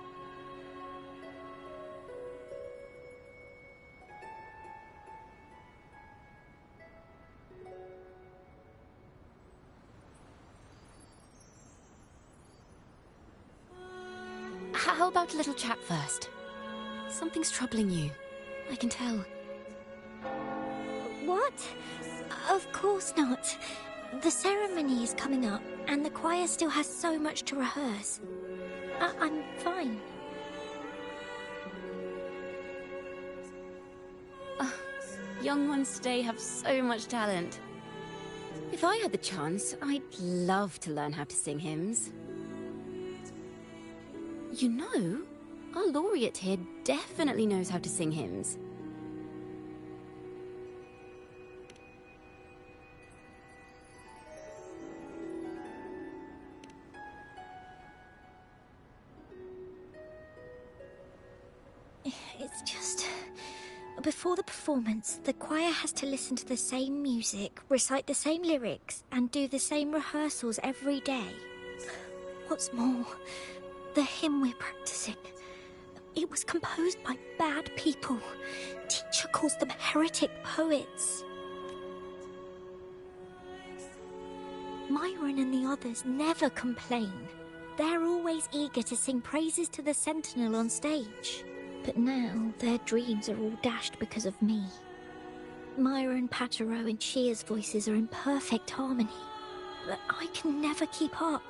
How about a little chat first? Something's troubling you. I can tell. What? Of course not. The ceremony is coming up, and the choir still has so much to rehearse. I'm fine. Young ones today have so much talent. If I had the chance, I'd love to learn how to sing hymns. You know, our laureate here definitely knows how to sing hymns. It's just... Before the performance, the choir has to listen to the same music, recite the same lyrics, and do the same rehearsals every day. What's more, the hymn we're practicing, It was composed by bad people. Teacher calls them heretic poets. Myron and the others never complain. They're always eager to sing praises to the Sentinel on stage. But now their dreams are all dashed because of me. Myron, Patero, and Shear's voices are in perfect harmony, but I can never keep up.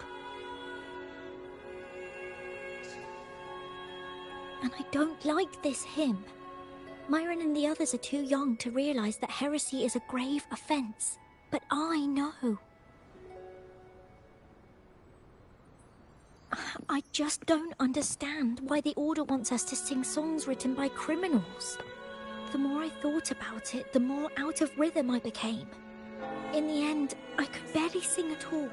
And I don't like this hymn. Myron and the others are too young to realize that heresy is a grave offense, but I know. I just don't understand why the Order wants us to sing songs written by criminals. The more I thought about it, the more out of rhythm I became. In the end, I could barely sing at all.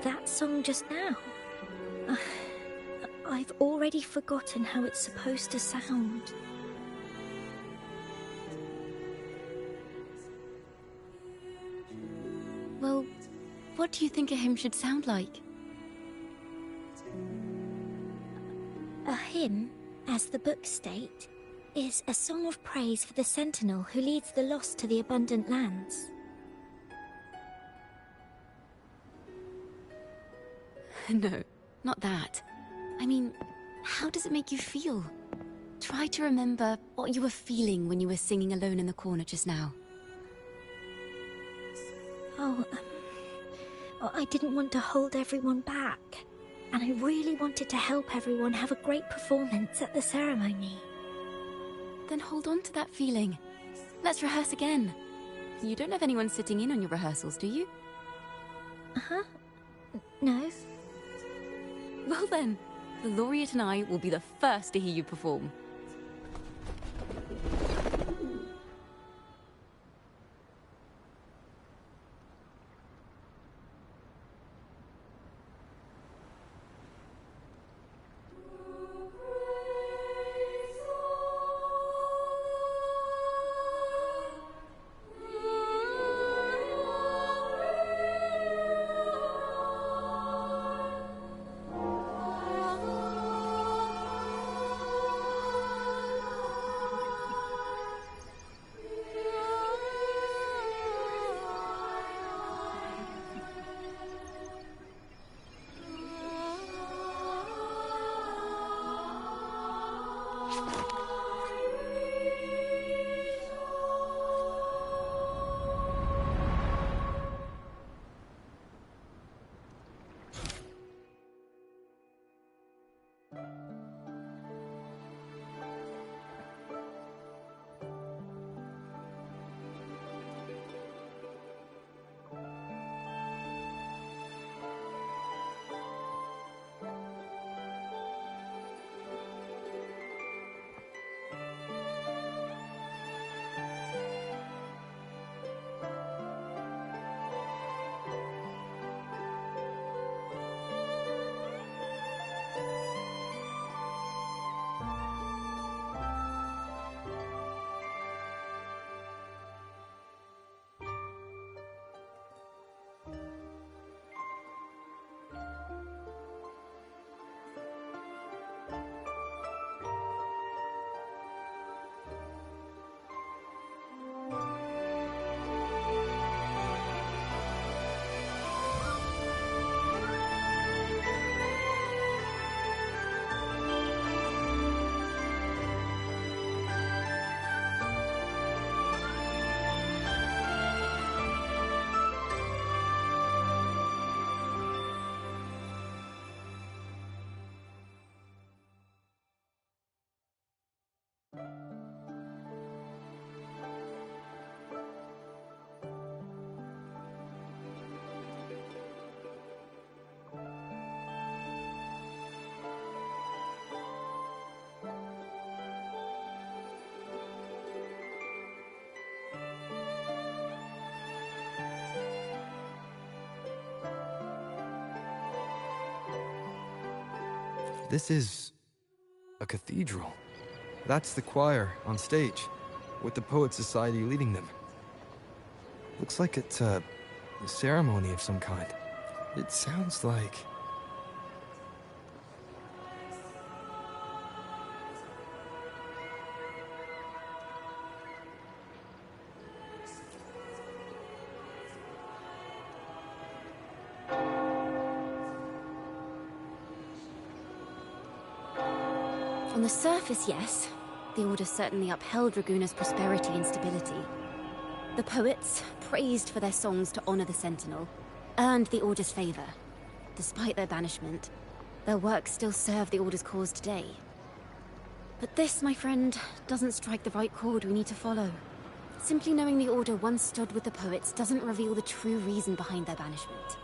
That song just now. I've already forgotten how it's supposed to sound. Well, what do you think a hymn should sound like? A hymn, as the books state, is a song of praise for the Sentinel who leads the lost to the abundant lands. No, not that. I mean, how does it make you feel? Try to remember what you were feeling when you were singing alone in the corner just now. I didn't want to hold everyone back, and I really wanted to help everyone have a great performance at the ceremony. Then hold on to that feeling. Let's rehearse again. You don't have anyone sitting in on your rehearsals, do you? Uh-huh. No. Well then, the Laureate and I will be the first to hear you perform. This is a cathedral. That's the choir on stage, with the Poet Society leading them. Looks like it's a ceremony of some kind. It sounds like... On the surface, yes. The Order certainly upheld Raguna's prosperity and stability. The poets, praised for their songs to honor the Sentinel, earned the Order's favor. Despite their banishment, their works still serve the Order's cause today. But this, my friend, doesn't strike the right chord we need to follow. Simply knowing the Order once stood with the poets doesn't reveal the true reason behind their banishment.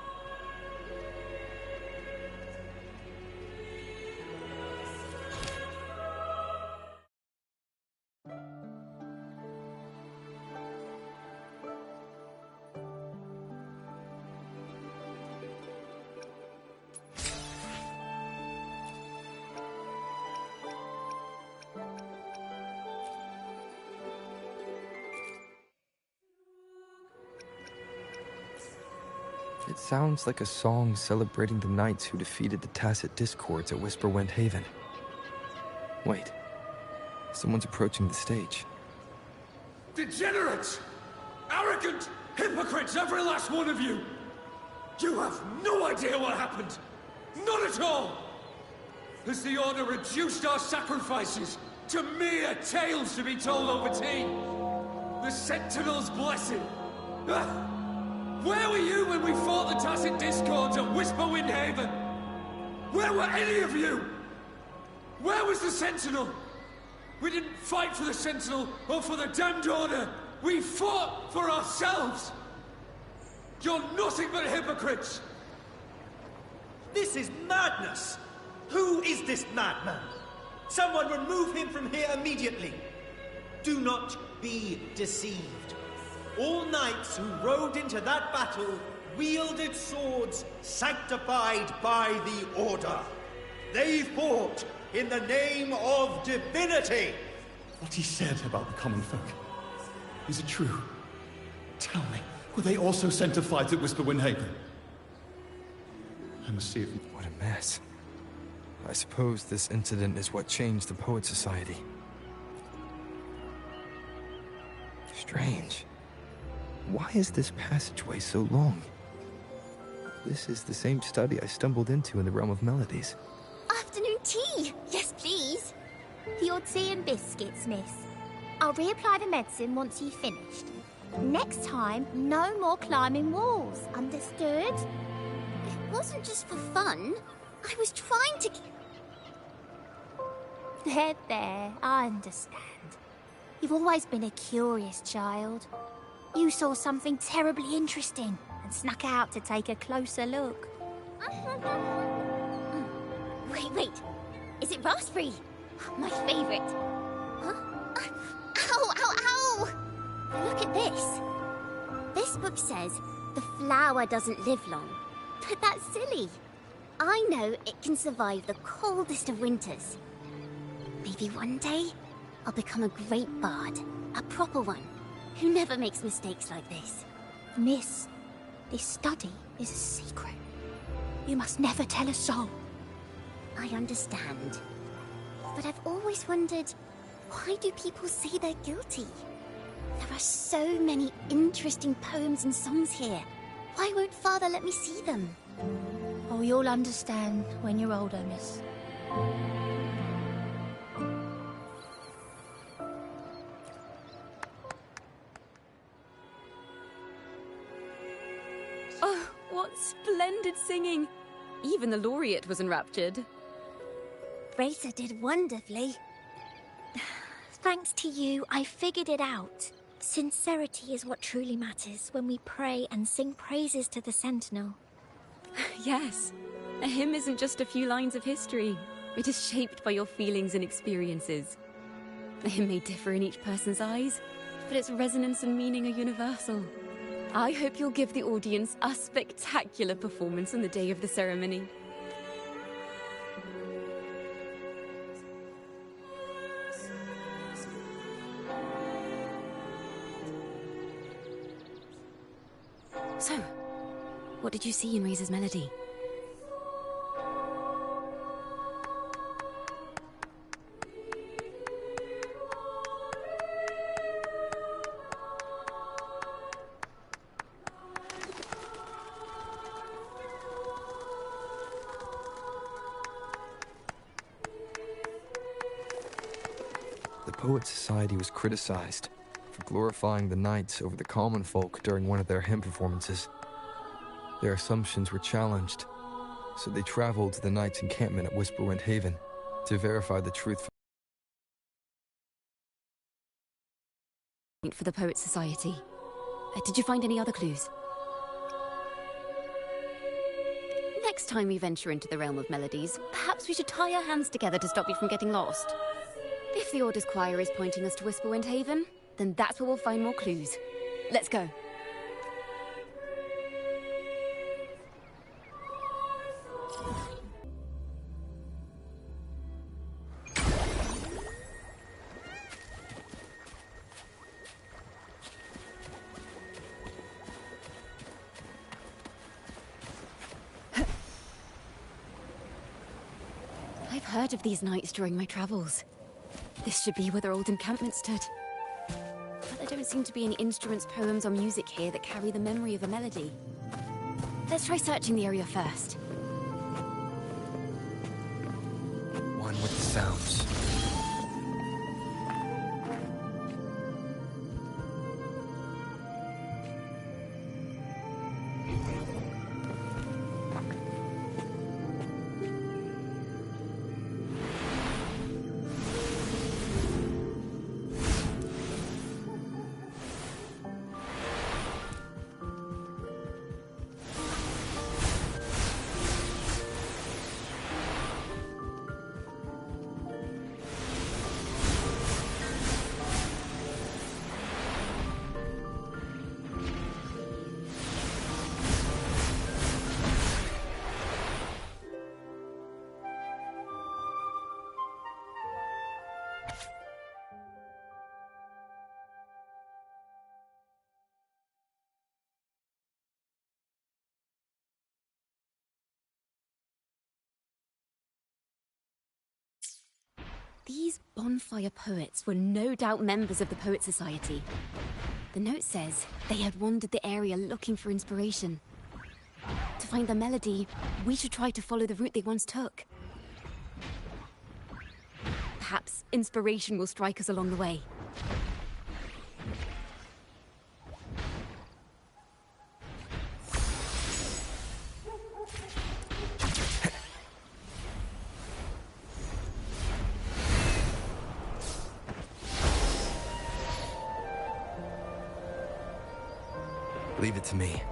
It sounds like a song celebrating the knights who defeated the Tacit Discords at Whisperwind Haven. Wait. Someone's approaching the stage. Degenerates! Arrogant hypocrites, every last one of you! You have no idea what happened! None at all! Has the Order reduced our sacrifices to mere tales to be told over tea? The Sentinel's blessing! Ah! Where were you when we fought the Tacit Discords at Whisperwind Haven? Where were any of you? Where was the Sentinel? We didn't fight for the Sentinel or for the damned Order. We fought for ourselves. You're nothing but hypocrites. This is madness! Who is this madman? Someone remove him from here immediately. Do not be deceived. All knights who rode into that battle wielded swords sanctified by the Order. They fought in the name of divinity. What he said about the common folk, is it true? Tell me, were they also sanctified at Whisperwind Haven? I must see if... What a mess. I suppose this incident is what changed the Poet Society. Strange. Why is this passageway so long? This is the same study I stumbled into in the Realm of Melodies. Afternoon tea! Yes, please. Your tea and biscuits, miss. I'll reapply the medicine once you've finished. Next time, no more climbing walls. Understood? It wasn't just for fun. I was trying to... There, I understand. You've always been a curious child. You saw something terribly interesting and snuck out to take a closer look. Wait. Is it raspberry? My favorite. Huh? Ow! Look at this. This book says the flower doesn't live long. But that's silly. I know it can survive the coldest of winters. Maybe one day I'll become a great bard. A proper one. Who never makes mistakes like this. Miss, this study is a secret. You must never tell a soul. I understand. But I've always wondered, why do people say they're guilty? There are so many interesting poems and songs here. Why won't Father let me see them? Oh, you'll understand when you're older, miss. Oh, what splendid singing! Even the laureate was enraptured. Racer did wonderfully. Thanks to you, I figured it out. Sincerity is what truly matters when we pray and sing praises to the Sentinel. Yes, a hymn isn't just a few lines of history. It is shaped by your feelings and experiences. A hymn may differ in each person's eyes, but its resonance and meaning are universal. I hope you'll give the audience a spectacular performance on the day of the ceremony. So, What did you see in Razor's melody? The Poets Society was criticized for glorifying the knights over the common folk during one of their hymn performances. Their assumptions were challenged, so they traveled to the knights' encampment at Whisperwind Haven to verify the truth. For the Poets Society. Did you find any other clues? Next time we venture into the realm of melodies, perhaps we should tie our hands together to stop you from getting lost. If the Order's choir is pointing us to Whisperwind Haven, then that's where we'll find more clues. Let's go. I've heard of these nights during my travels. This should be where their old encampment stood. But there don't seem to be any instruments, poems, or music here that carry the memory of a melody. Let's try searching the area first. One with the sounds. These bonfire poets were no doubt members of the Poet Society. The note says they had wandered the area looking for inspiration. To find the melody, we should try to follow the route they once took. Perhaps inspiration will strike us along the way. Leave it to me.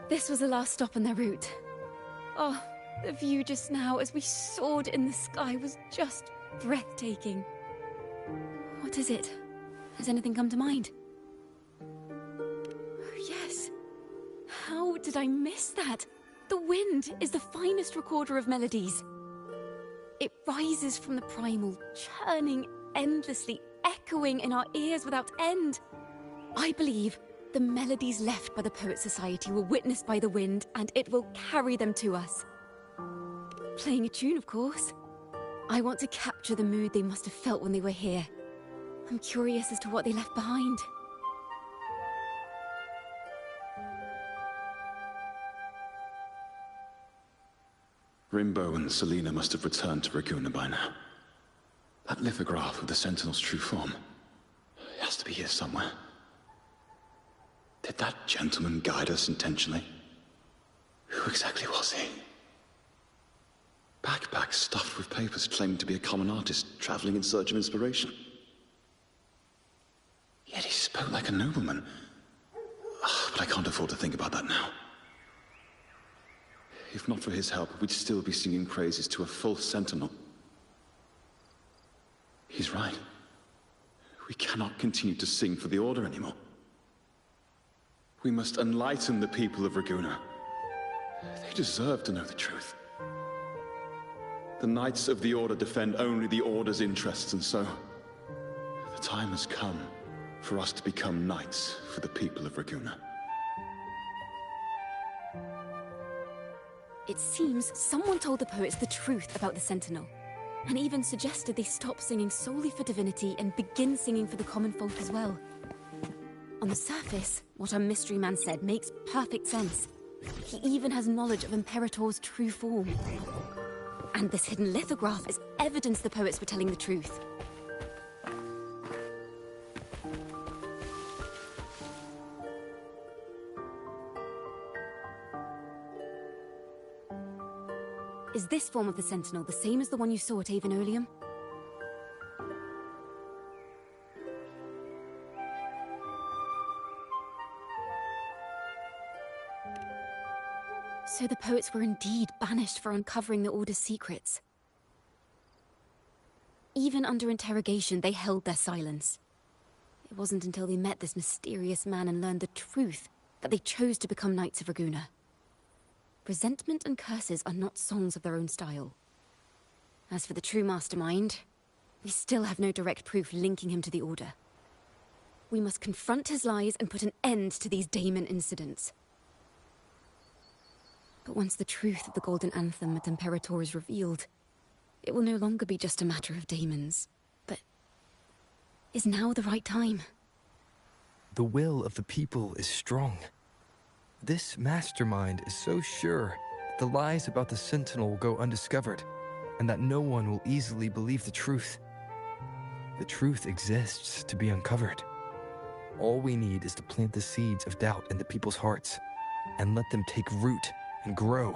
This was the last stop on their route. Oh, the view just now as we soared in the sky was just breathtaking. What is it? Has anything come to mind? Oh, yes. How did I miss that? The wind is the finest recorder of melodies. It rises from the primal, churning endlessly, echoing in our ears without end. I believe the melodies left by the Poet Society were witnessed by the wind, and it will carry them to us. Playing a tune, of course. I want to capture the mood they must have felt when they were here. I'm curious as to what they left behind. Rimbo and Selena must have returned to Raguna by now. That lithograph of the Sentinel's true form. It has to be here somewhere. Did that gentleman guide us intentionally? Who exactly was he? Backpack stuffed with papers claiming to be a common artist traveling in search of inspiration. Yet he spoke like a nobleman. But I can't afford to think about that now. If not for his help, we'd still be singing praises to a false sentinel. He's right. We cannot continue to sing for the Order anymore. We must enlighten the people of Raguna. They deserve to know the truth. The Knights of the Order defend only the Order's interests, and so the time has come for us to become knights for the people of Raguna. It seems someone told the poets the truth about the Sentinel, and even suggested they stop singing solely for divinity and begin singing for the common folk as well. On the surface, what our mystery man said makes perfect sense. He even has knowledge of Imperator's true form. And this hidden lithograph is evidence the poets were telling the truth. Is this form of the Sentinel the same as the one you saw at Avenolium? So the poets were indeed banished for uncovering the Order's secrets. Even under interrogation, they held their silence. It wasn't until they met this mysterious man and learned the truth that they chose to become Knights of Raguna. Resentment and curses are not songs of their own style. As for the true mastermind, we still have no direct proof linking him to the Order. We must confront his lies and put an end to these Daemon incidents. But once the truth of the Golden Anthem at Imperator is revealed, it will no longer be just a matter of daemons. But is now the right time? The will of the people is strong. This mastermind is so sure that the lies about the Sentinel will go undiscovered, and that no one will easily believe the truth. The truth exists to be uncovered. All we need is to plant the seeds of doubt in the people's hearts, and let them take root and grow.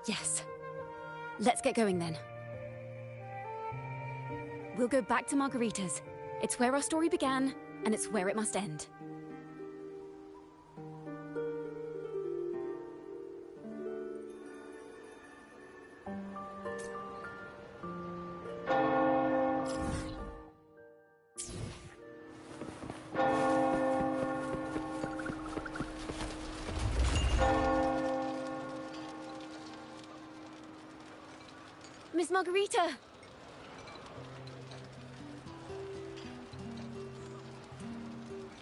Yes. Let's get going then. We'll go back to Margarita's. It's where our story began, and it's where it must end. Miss Margarita!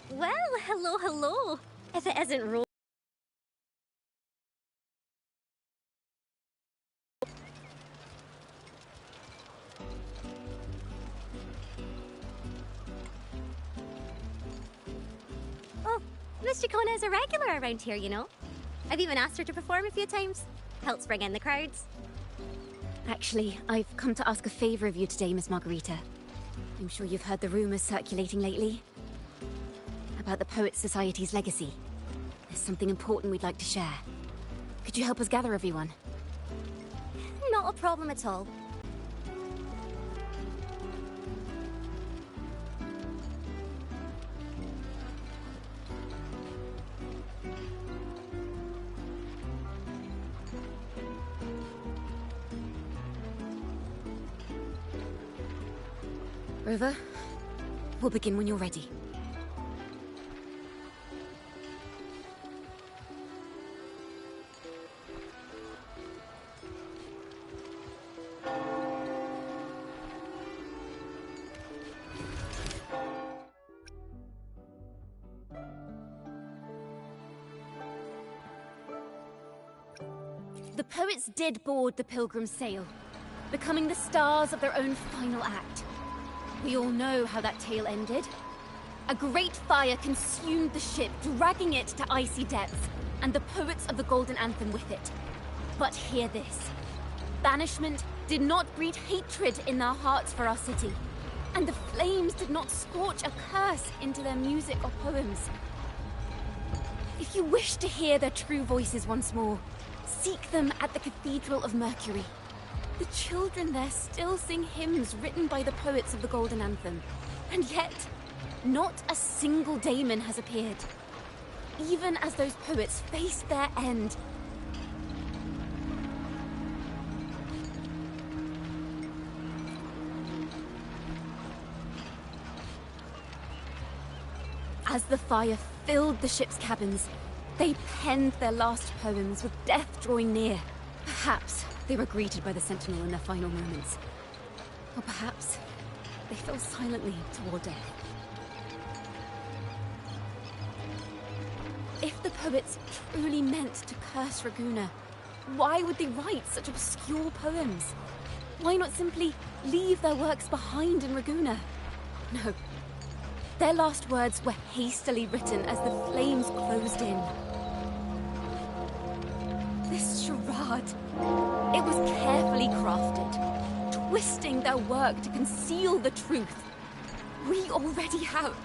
Well, hello, hello. If it isn't Ro... Oh, Miss Chacona is a regular around here, you know. I've even asked her to perform a few times. Helps bring in the crowds. Actually, I've come to ask a favor of you today, Miss Margarita. I'm sure you've heard the rumors circulating lately about the Poets Society's legacy. There's something important we'd like to share. Could you help us gather everyone? Not a problem at all. Rover, we'll begin when you're ready. The poets did board the Pilgrim's sail, becoming the stars of their own final act. We all know how that tale ended. A great fire consumed the ship, dragging it to icy depths, and the poets of the Golden Anthem with it. But hear this. Banishment did not breed hatred in their hearts for our city, and the flames did not scorch a curse into their music or poems. If you wish to hear their true voices once more, seek them at the Cathedral of Mercury. The children there still sing hymns written by the poets of the Golden Anthem. And yet, not a single daemon has appeared. Even as those poets face their end. As the fire filled the ship's cabins. They penned their last poems with death drawing near. Perhaps they were greeted by the Sentinel in their final moments. Or perhaps they fell silently toward death. If the poets truly meant to curse Raguna, why would they write such obscure poems? Why not simply leave their works behind in Raguna? No. Their last words were hastily written as the flames closed in. This charade, it was carefully crafted, twisting their work to conceal the truth. We already have...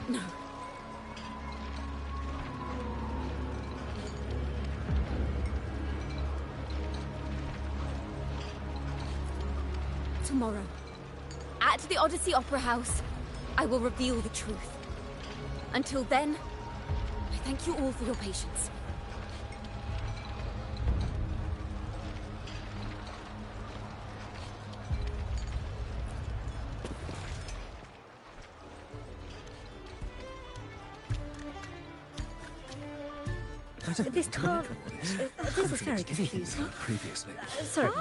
No. Tomorrow, at the Odyssey Opera House, I will reveal the truth. Until then, I thank you all for your patience. This time, this is very confusing. Previously. Sorry.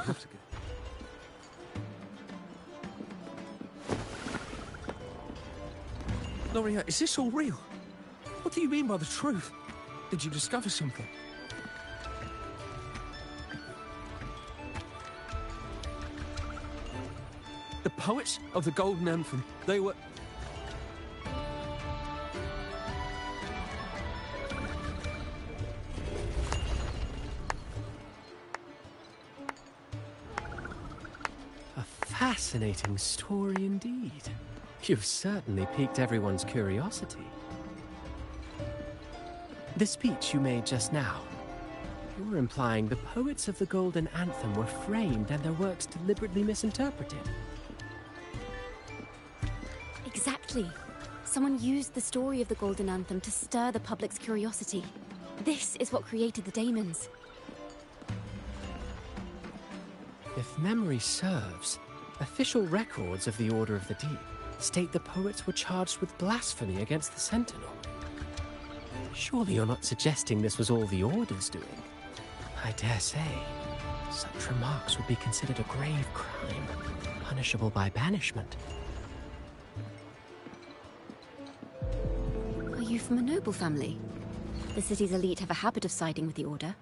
Loria, is this all real? What do you mean by the truth? Did you discover something? The poets of the Golden Anthem, they were... A fascinating story indeed. You've certainly piqued everyone's curiosity. The speech you made just now, you're implying the poets of the Golden Anthem were framed and their works deliberately misinterpreted. Exactly. Someone used the story of the Golden Anthem to stir the public's curiosity. This is what created the daemons. If memory serves, official records of the Order of the Deep state the poets were charged with blasphemy against the Sentinel. Surely you're not suggesting this was all the Order's doing? I dare say, such remarks would be considered a grave crime, punishable by banishment. Are you from a noble family? The city's elite have a habit of siding with the Order.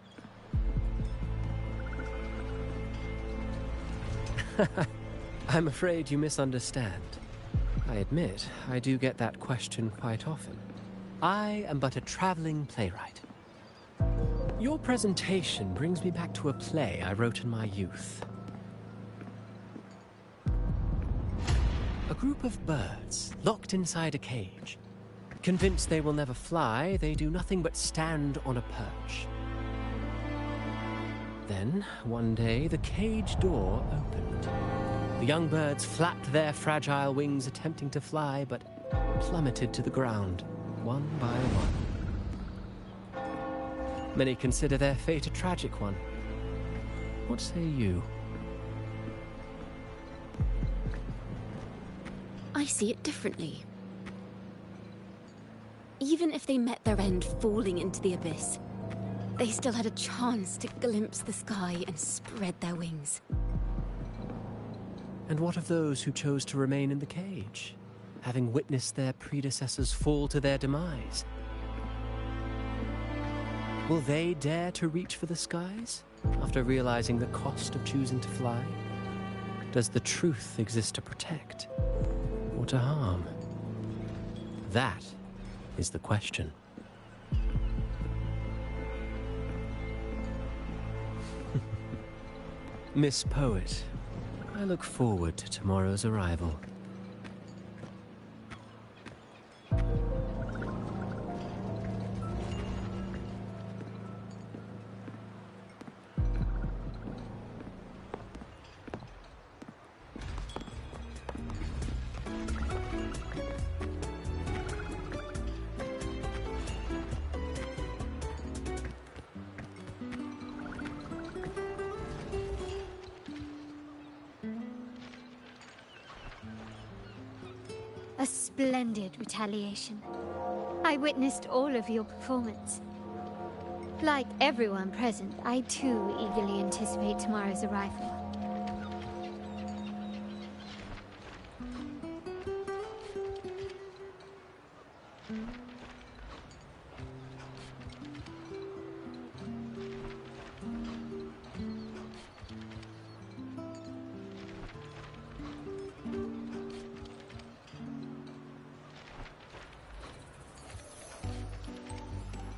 I'm afraid you misunderstand. I admit, I do get that question quite often. I am but a traveling playwright. Your presentation brings me back to a play I wrote in my youth. A group of birds, locked inside a cage. Convinced they will never fly, they do nothing but stand on a perch. Then, one day, the cage door opened. The young birds flapped their fragile wings, attempting to fly, but plummeted to the ground, one by one. Many consider their fate a tragic one. What say you? I see it differently. Even if they met their end falling into the abyss, they still had a chance to glimpse the sky and spread their wings. And what of those who chose to remain in the cage, having witnessed their predecessors fall to their demise? Will they dare to reach for the skies, after realizing the cost of choosing to fly? Does the truth exist to protect, or to harm? That is the question. Miss Poet, I look forward to tomorrow's arrival. A splendid retaliation. I witnessed all of your performance. Like everyone present, I too eagerly anticipate tomorrow's arrival.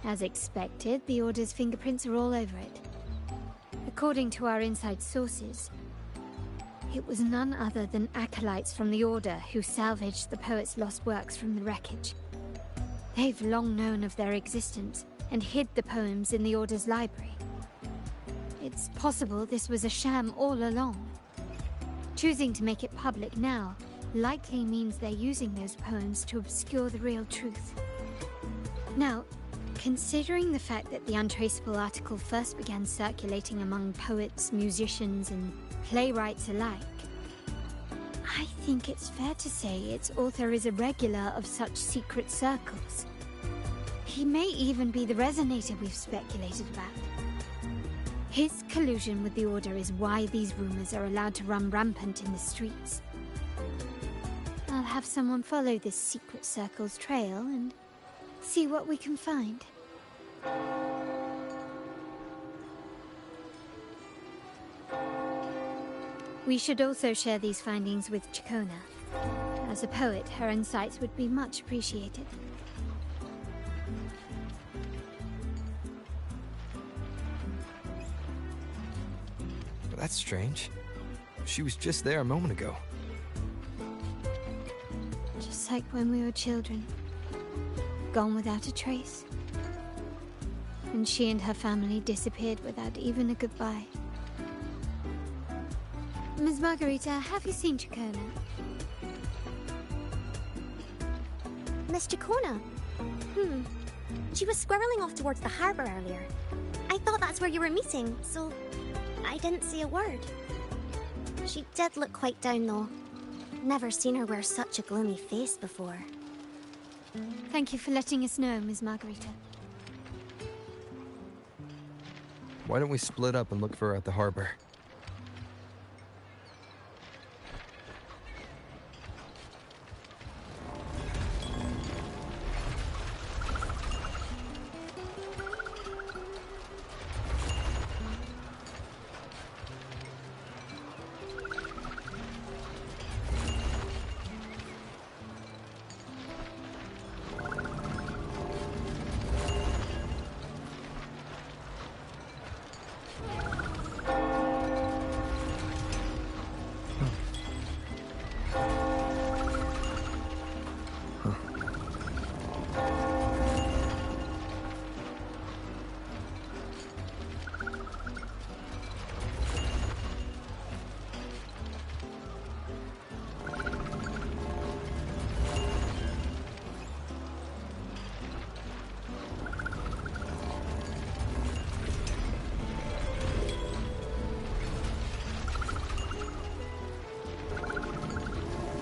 As expected, the Order's fingerprints are all over it. According to our inside sources, it was none other than acolytes from the Order who salvaged the poet's lost works from the wreckage. They've long known of their existence and hid the poems in the Order's library. It's possible this was a sham all along. Choosing to make it public now likely means they're using those poems to obscure the real truth. Now, considering the fact that the untraceable article first began circulating among poets, musicians, and playwrights alike, I think it's fair to say its author is a regular of such secret circles. He may even be the resonator we've speculated about. His collusion with the Order is why these rumors are allowed to run rampant in the streets. I'll have someone follow this secret circle's trail and see what we can find. We should also share these findings with Chacona. As a poet, her insights would be much appreciated. That's strange. She was just there a moment ago. Just like when we were children. Gone without a trace. And she and her family disappeared without even a goodbye. Ms. Margarita, have you seen Chacona? Miss Chacona? She was squirreling off towards the harbour earlier. I thought that's where you were meeting, so I didn't say a word. She did look quite down, though. Never seen her wear such a gloomy face before. Thank you for letting us know, Ms. Margarita. Why don't we split up and look for her at the harbor?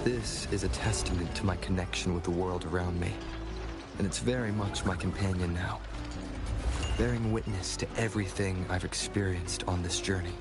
This is a testament to my connection with the world around me, and it's very much my companion now, bearing witness to everything I've experienced on this journey.